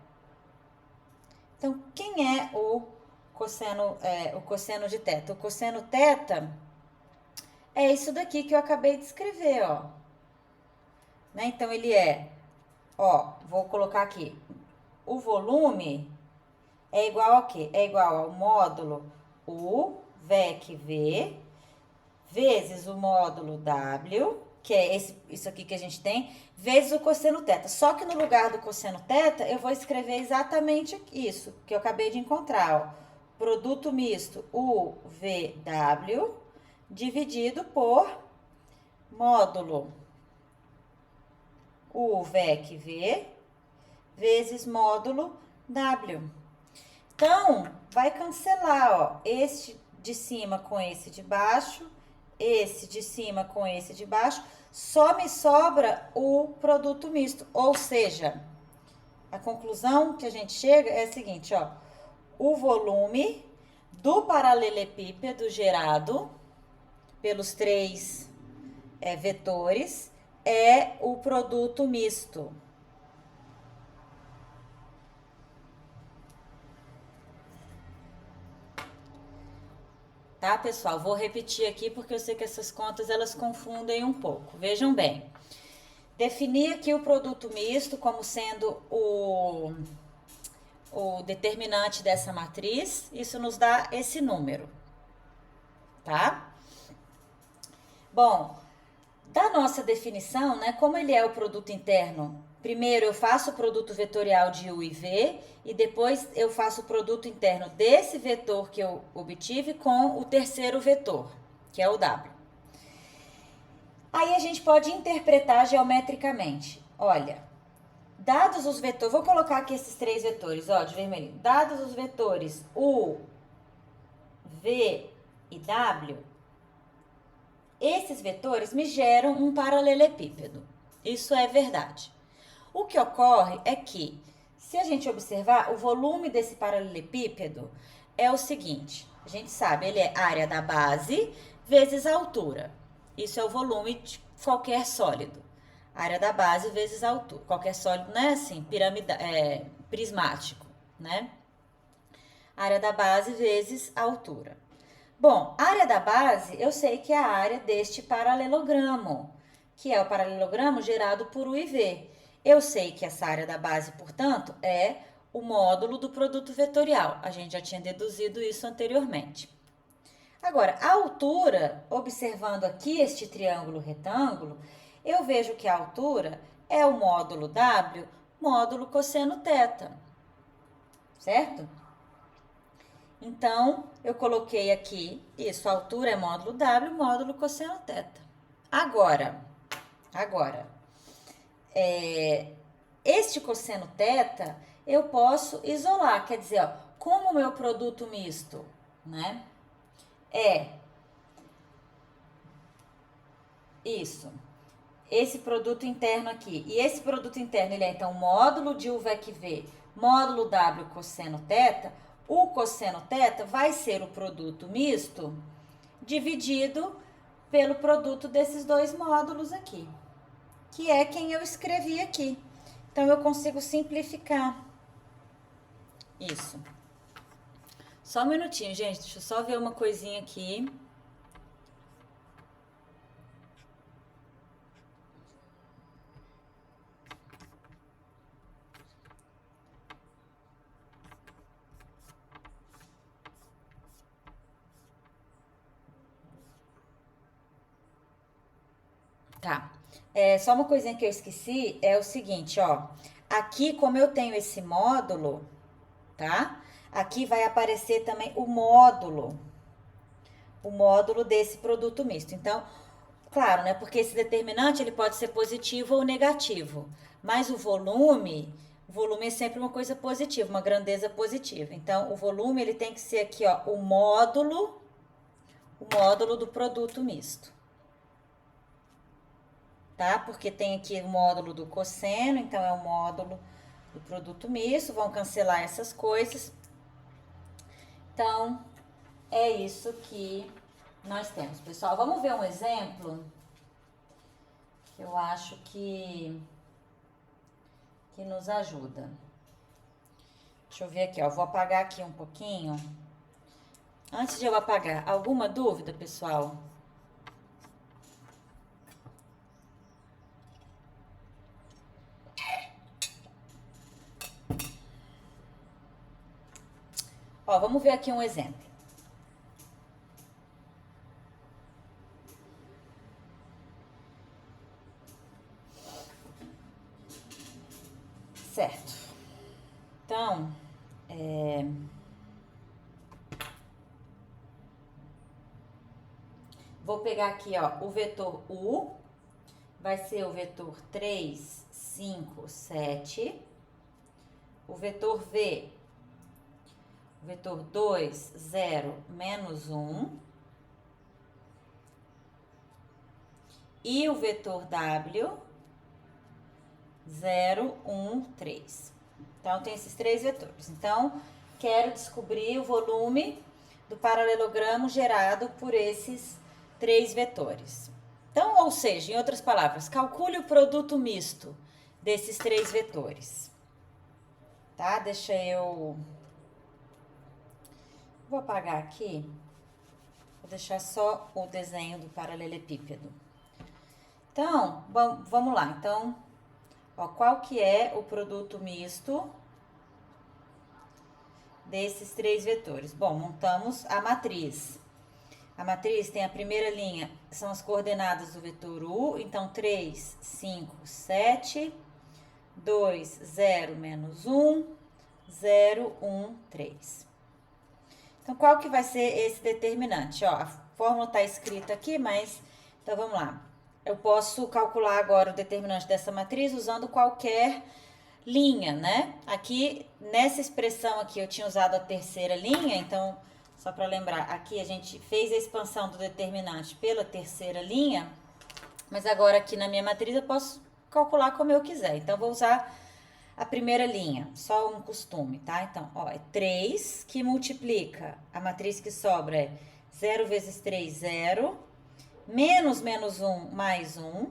A: Então, quem é o cosseno de θ? O cosseno θ é isso daqui que eu acabei de escrever, ó. Né? Então, ele é, ó, vou colocar aqui, o volume é igual a quê? É igual ao módulo U VEC V vezes o módulo W, que é isso aqui que a gente tem, vezes o cosseno θ. Só que no lugar do cosseno θ, eu vou escrever exatamente isso que eu acabei de encontrar, ó. Produto misto UVW dividido por módulo UVEC V vezes módulo W. Então, vai cancelar, ó, este de cima com esse de baixo, esse de cima com esse de baixo, só me sobra o produto misto. Ou seja, a conclusão que a gente chega é a seguinte, ó, o volume do paralelepípedo gerado pelos três vetores é o produto misto. Tá, pessoal? Vou repetir aqui porque eu sei que essas contas elas confundem um pouco. Vejam bem. Definir aqui o produto misto como sendo o determinante dessa matriz, isso nos dá esse número, tá? Bom, da nossa definição, né, como ele é o produto interno, primeiro eu faço o produto vetorial de U e V e depois eu faço o produto interno desse vetor que eu obtive com o terceiro vetor, que é o W. Aí a gente pode interpretar geometricamente. Olha, dados os vetores, vou colocar aqui esses três vetores, ó, de vermelho. Dados os vetores U, V e W, esses vetores me geram um paralelepípedo. Isso é verdade. O que ocorre é que, se a gente observar, o volume desse paralelepípedo é o seguinte. A gente sabe, ele é área da base vezes a altura. Isso é o volume de qualquer sólido. Área da base vezes a altura. Qualquer sólido não é assim, prismático, né? Área da base vezes a altura. Bom, a área da base, eu sei que é a área deste paralelogramo, que é o paralelogramo gerado por U e V. Eu sei que essa área da base, portanto, é o módulo do produto vetorial. A gente já tinha deduzido isso anteriormente. Agora, a altura, observando aqui este triângulo retângulo, eu vejo que a altura é o módulo W, módulo cosseno θ, certo? Então, eu coloquei aqui isso, a altura é módulo W, módulo cosseno θ. Agora, este cosseno θ, eu posso isolar, quer dizer, ó, como o meu produto misto, né, é isso, esse produto interno aqui, e esse produto interno, ele é, então, módulo de U VEC V, módulo W cosseno θ, o cosseno θ vai ser o produto misto dividido pelo produto desses dois módulos aqui, que é quem eu escrevi aqui. Então, eu consigo simplificar isso. Só um minutinho, gente, deixa eu só ver uma coisinha aqui. Tá. Só uma coisinha que eu esqueci é o seguinte, ó. Aqui, como eu tenho esse módulo, tá? Aqui vai aparecer também o módulo desse produto misto. Então, claro, né? Porque esse determinante ele pode ser positivo ou negativo, mas o volume é sempre uma coisa positiva, uma grandeza positiva. Então, o volume ele tem que ser aqui, ó, o módulo do produto misto. Tá? Porque tem aqui o módulo do cosseno, então é o módulo do produto misto, vão cancelar essas coisas. Então, é isso que nós temos, pessoal. Vamos ver um exemplo que eu acho que nos ajuda. Deixa eu ver aqui, ó. Vou apagar aqui um pouquinho. Antes de eu apagar, alguma dúvida, pessoal? Ó, vamos ver aqui um exemplo. Certo. Então, vou pegar aqui, ó, o vetor U, vai ser o vetor 3, 5, 7. O vetor V, o vetor 2, 0, menos 1. E o vetor W, 0, 1, 3. Então, tem esses três vetores. Então, quero descobrir o volume do paralelogramo gerado por esses três vetores. Então, ou seja, em outras palavras, calcule o produto misto desses três vetores. Tá? Deixa eu... Vou apagar aqui. Vou deixar só o desenho do paralelepípedo. Então, vamos lá. Então, ó, qual que é o produto misto desses três vetores? Bom, montamos a matriz. A matriz tem a primeira linha, são as coordenadas do vetor U. Então, 3, 5, 7, 2, 0, menos 1, 0, 1, 3. Então, qual que vai ser esse determinante? Ó, a fórmula está escrita aqui, mas... Então, vamos lá. Eu posso calcular agora o determinante dessa matriz usando qualquer linha, né? Aqui, nessa expressão aqui, eu tinha usado a terceira linha, então, só para lembrar, aqui a gente fez a expansão do determinante pela terceira linha, mas agora aqui na minha matriz eu posso calcular como eu quiser. Então, vou usar a primeira linha, só um costume, tá? Então, ó, é 3 que multiplica, a matriz que sobra é 0 vezes 3, 0, menos 1, mais 1,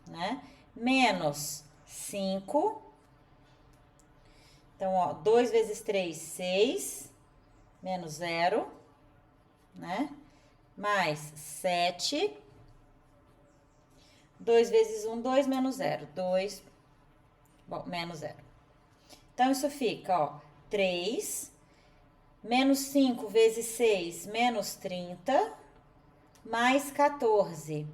A: né? Menos 5, Então, ó, 2 vezes 3, 6, menos 0, né? Mais 7. 2 vezes 1, 2, menos 0. 2, bom, menos 0. Então, isso fica, ó, 3, menos 5 vezes 6, menos 30, mais 14.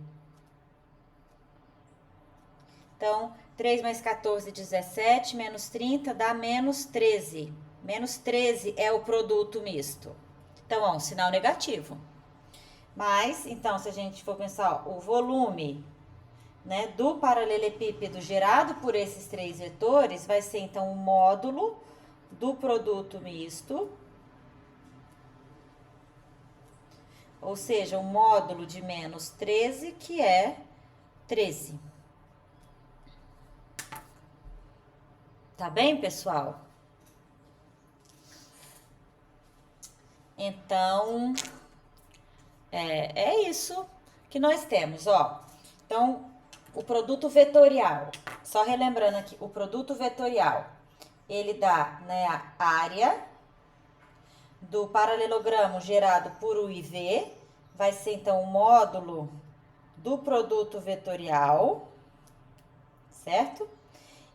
A: Então, 3 mais 14, 17, menos 30 dá menos 13. Menos 13 é o produto misto. Então, ó, um sinal negativo. Mas, então, se a gente for pensar, ó, o volume, né, do paralelepípedo gerado por esses três vetores vai ser, então, o módulo do produto misto, ou seja, o módulo de menos 13, que é 13. Tá bem, pessoal? Então, é isso que nós temos, ó. Então, o produto vetorial, só relembrando aqui, o produto vetorial, ele dá, né, a área do paralelogramo gerado por U e V, vai ser então o módulo do produto vetorial, certo?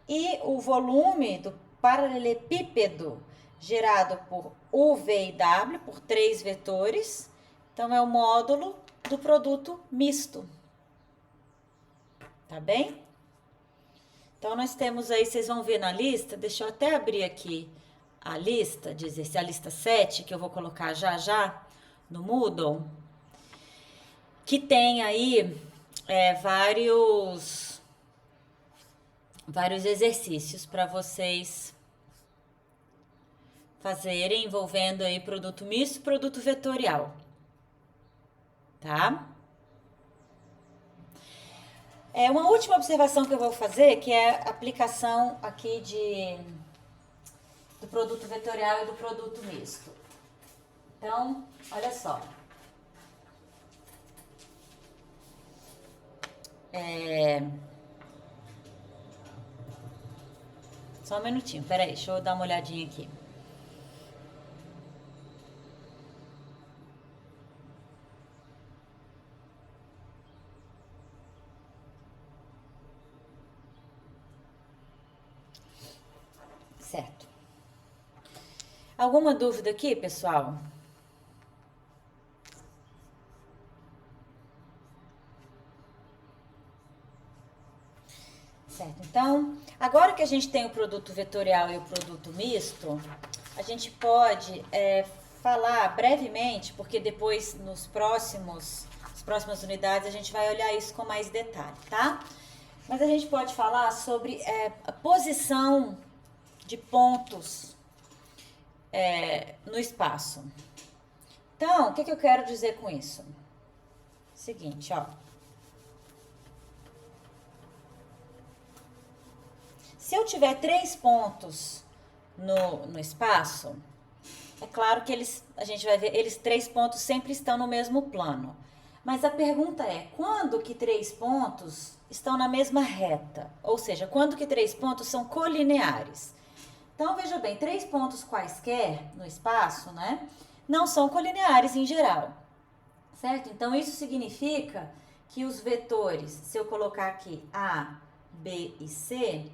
A: E o volume do paralelepípedo gerado por U, V e W, por três vetores, então é o módulo do produto misto. Tá bem? Então, nós temos aí, vocês vão ver na lista, deixa eu até abrir aqui a lista, a lista 7, que eu vou colocar já já no Moodle, que tem aí vários exercícios para vocês fazerem, envolvendo aí produto misto e produto vetorial, tá? Uma última observação que eu vou fazer, que é a aplicação aqui do produto vetorial e do produto misto. Então, olha só. Só um minutinho, peraí, deixa eu dar uma olhadinha aqui. Certo. Alguma dúvida aqui, pessoal? Certo. Então, agora que a gente tem o produto vetorial e o produto misto, a gente pode falar brevemente, porque depois nas próximas unidades a gente vai olhar isso com mais detalhe, tá? Mas a gente pode falar sobre a posição de pontos no espaço. Então, o que eu quero dizer com isso? Seguinte, ó. Se eu tiver 3 pontos no espaço, é claro que a gente vai ver, eles 3 pontos sempre estão no mesmo plano. Mas a pergunta é, quando que 3 pontos estão na mesma reta? Ou seja, quando que 3 pontos são colineares? Então, veja bem, 3 pontos quaisquer no espaço, né, não são colineares em geral, certo? Então, isso significa que os vetores, se eu colocar aqui A, B e C,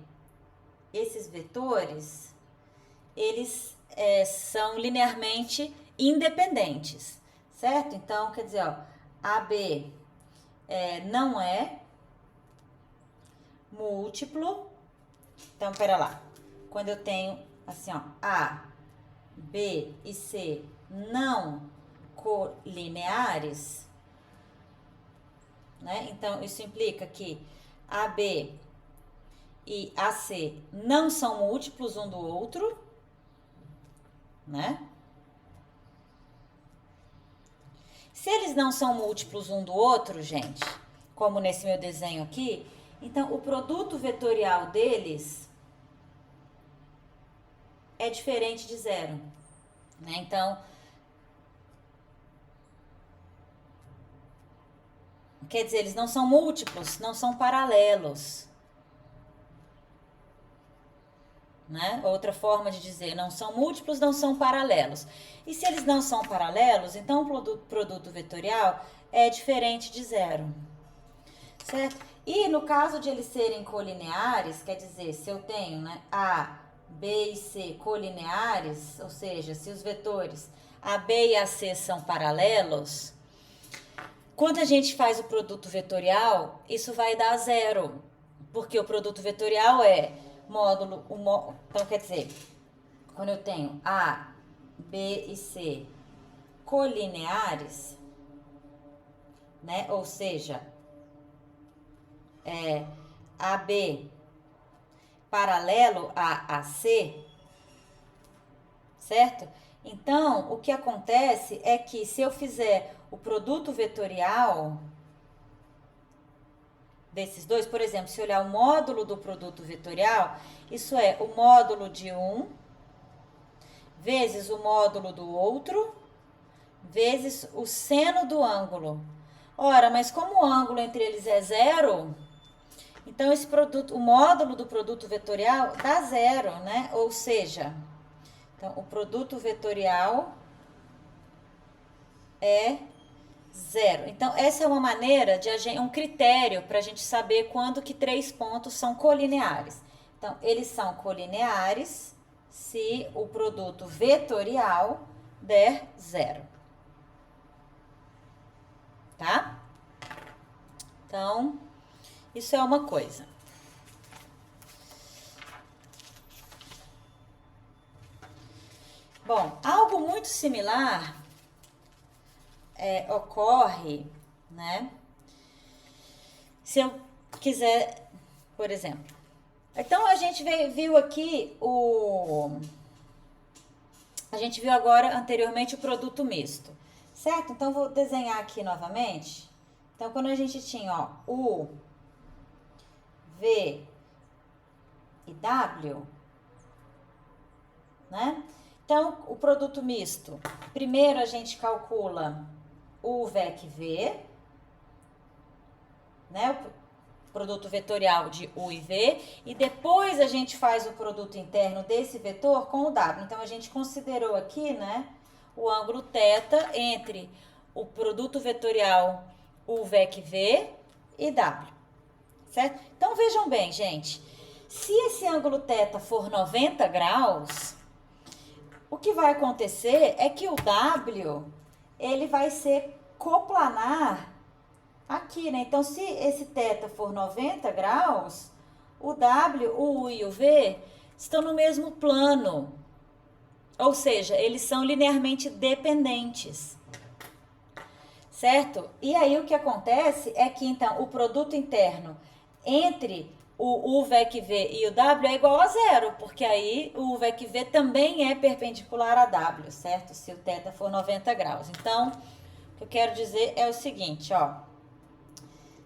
A: esses vetores, eles são linearmente independentes, certo? Então, quer dizer, ó, AB não é múltiplo. Então, pera lá. Quando eu tenho assim, ó, A, B e C não colineares, né? Então, isso implica que AB e AC não são múltiplos um do outro, né? Se eles não são múltiplos um do outro, gente, como nesse meu desenho aqui, então o produto vetorial deles é diferente de zero, né? Então, quer dizer, eles não são múltiplos, não são paralelos. né? Outra forma de dizer, não são múltiplos, não são paralelos. E se eles não são paralelos, então o produto vetorial é diferente de zero, certo? E no caso de eles serem colineares, quer dizer, se eu tenho, né, A, B e C colineares, ou seja, se os vetores A, B e AC são paralelos, quando a gente faz o produto vetorial, isso vai dar zero, porque o produto vetorial é módulo, então quer dizer, quando eu tenho A, B e C colineares, né, ou seja, AB paralelo a AC, certo? Então, o que acontece é que se eu fizer o produto vetorial desses dois, por exemplo, se olhar o módulo do produto vetorial, isso é o módulo de um vezes o módulo do outro vezes o seno do ângulo. Ora, mas como o ângulo entre eles é zero, então esse produto, o módulo do produto vetorial dá zero, né? Ou seja, então o produto vetorial é zero. Então, essa é uma maneira de um critério para a gente saber quando que três pontos são colineares. Então, eles são colineares se o produto vetorial der zero. Tá? Então, isso é uma coisa. Bom, algo muito similar ocorre, né? Se eu quiser, por exemplo. Então, a gente viu aqui a gente viu agora anteriormente o produto misto, certo? Então, vou desenhar aqui novamente. Então, quando a gente tinha, ó, U, V e W, né? Então, o produto misto, primeiro a gente calcula o VEC V, né? O produto vetorial de U e V, e depois a gente faz o produto interno desse vetor com o W. Então, a gente considerou aqui, né, o ângulo θ entre o produto vetorial U VEC V e W, certo? Então, vejam bem, gente, se esse ângulo θ for 90 graus, o que vai acontecer é que o W, ele vai ser coplanar aqui, né? Então, se esse θ for 90 graus, o W, o U e o V estão no mesmo plano. Ou seja, eles são linearmente dependentes. Certo? E aí, o que acontece é que, então, o produto interno entre o U VEC V e o W é igual a zero, porque aí o U VEC V também é perpendicular a W, certo? Se o θ for 90 graus. Então, o que eu quero dizer é o seguinte, ó.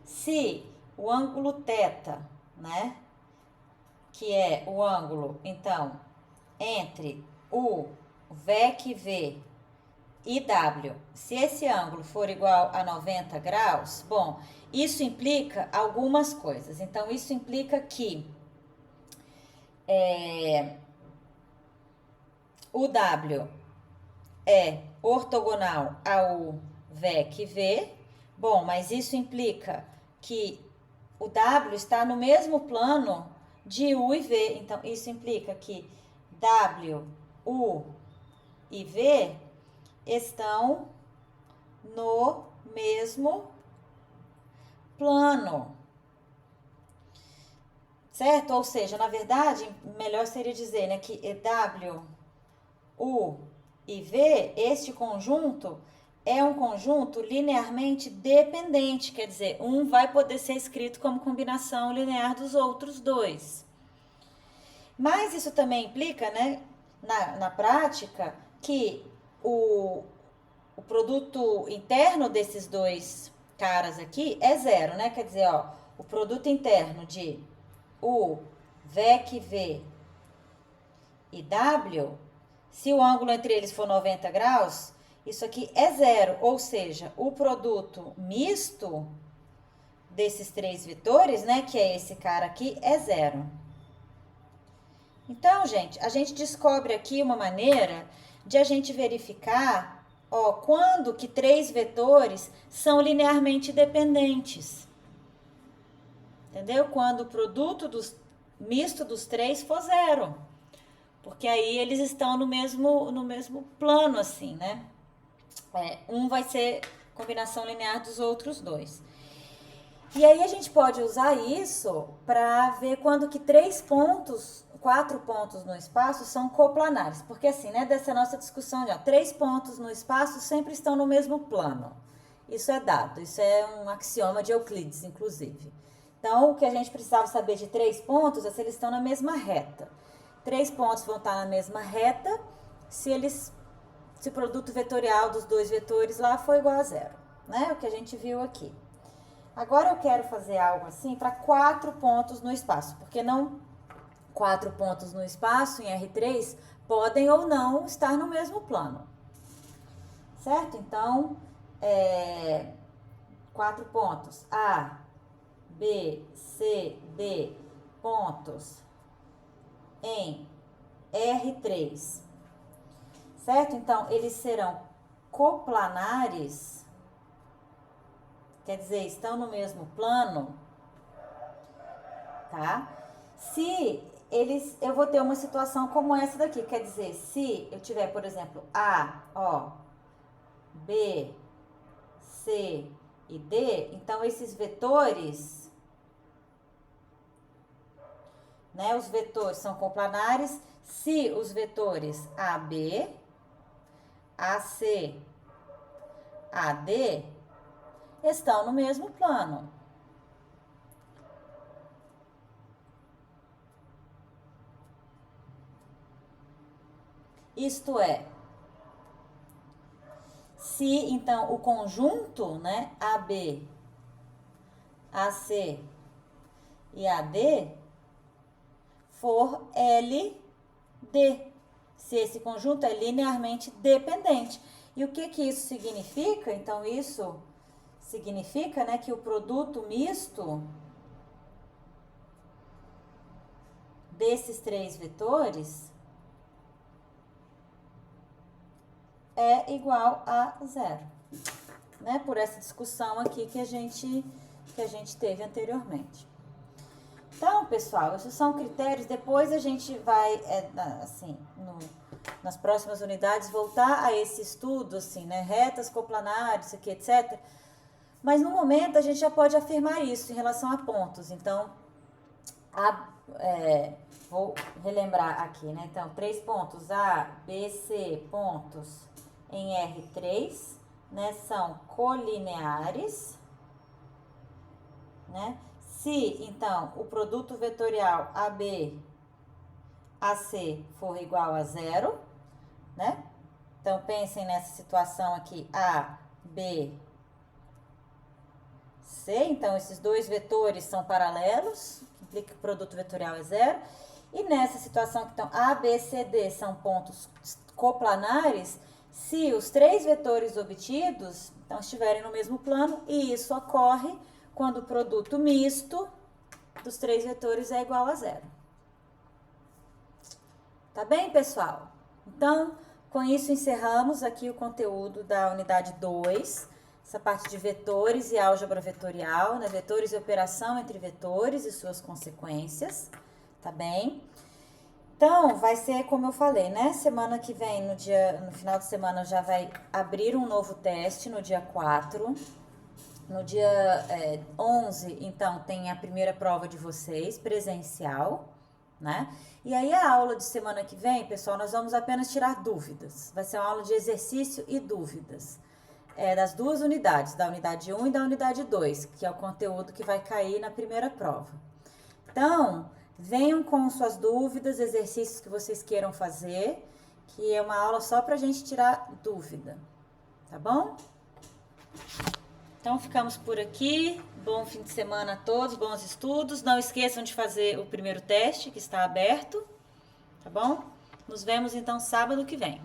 A: Se o ângulo θ, né, que é o ângulo, então, entre o VEC V e W, se esse ângulo for igual a 90 graus, bom, isso implica algumas coisas. Então, isso implica que o W é ortogonal ao VEC V. Bom, mas isso implica que o W está no mesmo plano de U e V. Então, isso implica que W, U e V estão no mesmo plano, certo? Ou seja, na verdade, melhor seria dizer, né, que W, U e V, este conjunto é um conjunto linearmente dependente, quer dizer, um vai poder ser escrito como combinação linear dos outros dois. Mas isso também implica, né, na prática, que o produto interno desses dois caras aqui é zero, né? Quer dizer, ó, o produto interno de U, VEC V e W, se o ângulo entre eles for 90 graus, isso aqui é zero, ou seja, o produto misto desses três vetores, né, que é esse cara aqui, é zero.
B: Então, gente, a gente descobre aqui uma maneira de a gente verificar, ó, quando que três vetores são linearmente dependentes. Entendeu? Quando o produto misto dos três for zero. Porque aí eles estão no mesmo plano, assim, né? Um vai ser combinação linear dos outros dois. E aí a gente pode usar isso para ver quando que 4 pontos no espaço são coplanares. Porque assim, né, dessa nossa discussão de 3 pontos no espaço sempre estão no mesmo plano. Isso é dado, isso é um axioma de Euclides, inclusive. Então, o que a gente precisava saber de 3 pontos é se eles estão na mesma reta. 3 pontos vão estar na mesma reta se o produto vetorial dos dois vetores lá for igual a zero, né? O que a gente viu aqui. Agora eu quero fazer algo assim para 4 pontos no espaço, porque não 4 pontos no espaço em R3 podem ou não estar no mesmo plano, certo? Então, 4 pontos, A, B, C, D, pontos em R3, certo? Então, eles serão coplanares, quer dizer, estão no mesmo plano, tá? Eu vou ter uma situação como essa daqui, quer dizer, se eu tiver, por exemplo, A, ó, B, C e D, então esses vetores, né, os vetores são coplanares se os vetores AB, AC, AD estão no mesmo plano. Isto é, se então o conjunto, né, AB, AC e AD for LD, se esse conjunto é linearmente dependente. E o que isso significa? Então, isso significa, né, que o produto misto desses três vetores é igual a zero, né? Por essa discussão aqui que a gente teve anteriormente. Então, pessoal, esses são critérios. Depois a gente vai, assim, nas próximas unidades, voltar a esse estudo, assim, né? Retas, coplanares, isso aqui, etc. Mas no momento a gente já pode afirmar isso em relação a pontos. Então, vou relembrar aqui, né? Então, 3 pontos A, B, C, pontos em R3, né? São colineares, né? Se, então, o produto vetorial AB, AC for igual a zero, né? Então, pensem nessa situação aqui, A, B, C. Então, esses dois vetores são paralelos, implica que o produto vetorial é zero. E nessa situação que então A, B, C, D são pontos coplanares, se os três vetores obtidos então, estiverem no mesmo plano, e isso ocorre quando o produto misto dos três vetores é igual a zero. Tá bem, pessoal? Então, com isso encerramos aqui o conteúdo da unidade 2, essa parte de vetores e álgebra vetorial, né? Vetores e operação entre vetores e suas consequências, tá bem? Então, vai ser como eu falei, né? Semana que vem, no final de semana, já vai abrir um novo teste, no dia 4. No dia 11, então, tem a primeira prova de vocês, presencial, né? E aí, a aula de semana que vem, pessoal, nós vamos apenas tirar dúvidas. Vai ser uma aula de exercício e dúvidas. Das duas unidades, da unidade 1 e da unidade 2, que é o conteúdo que vai cair na primeira prova. Então, venham com suas dúvidas, exercícios que vocês queiram fazer, que é uma aula só pra gente tirar dúvida, tá bom? Então, ficamos por aqui. Bom fim de semana a todos, bons estudos. Não esqueçam de fazer o primeiro teste, que está aberto, tá bom? Nos vemos, então, sábado que vem.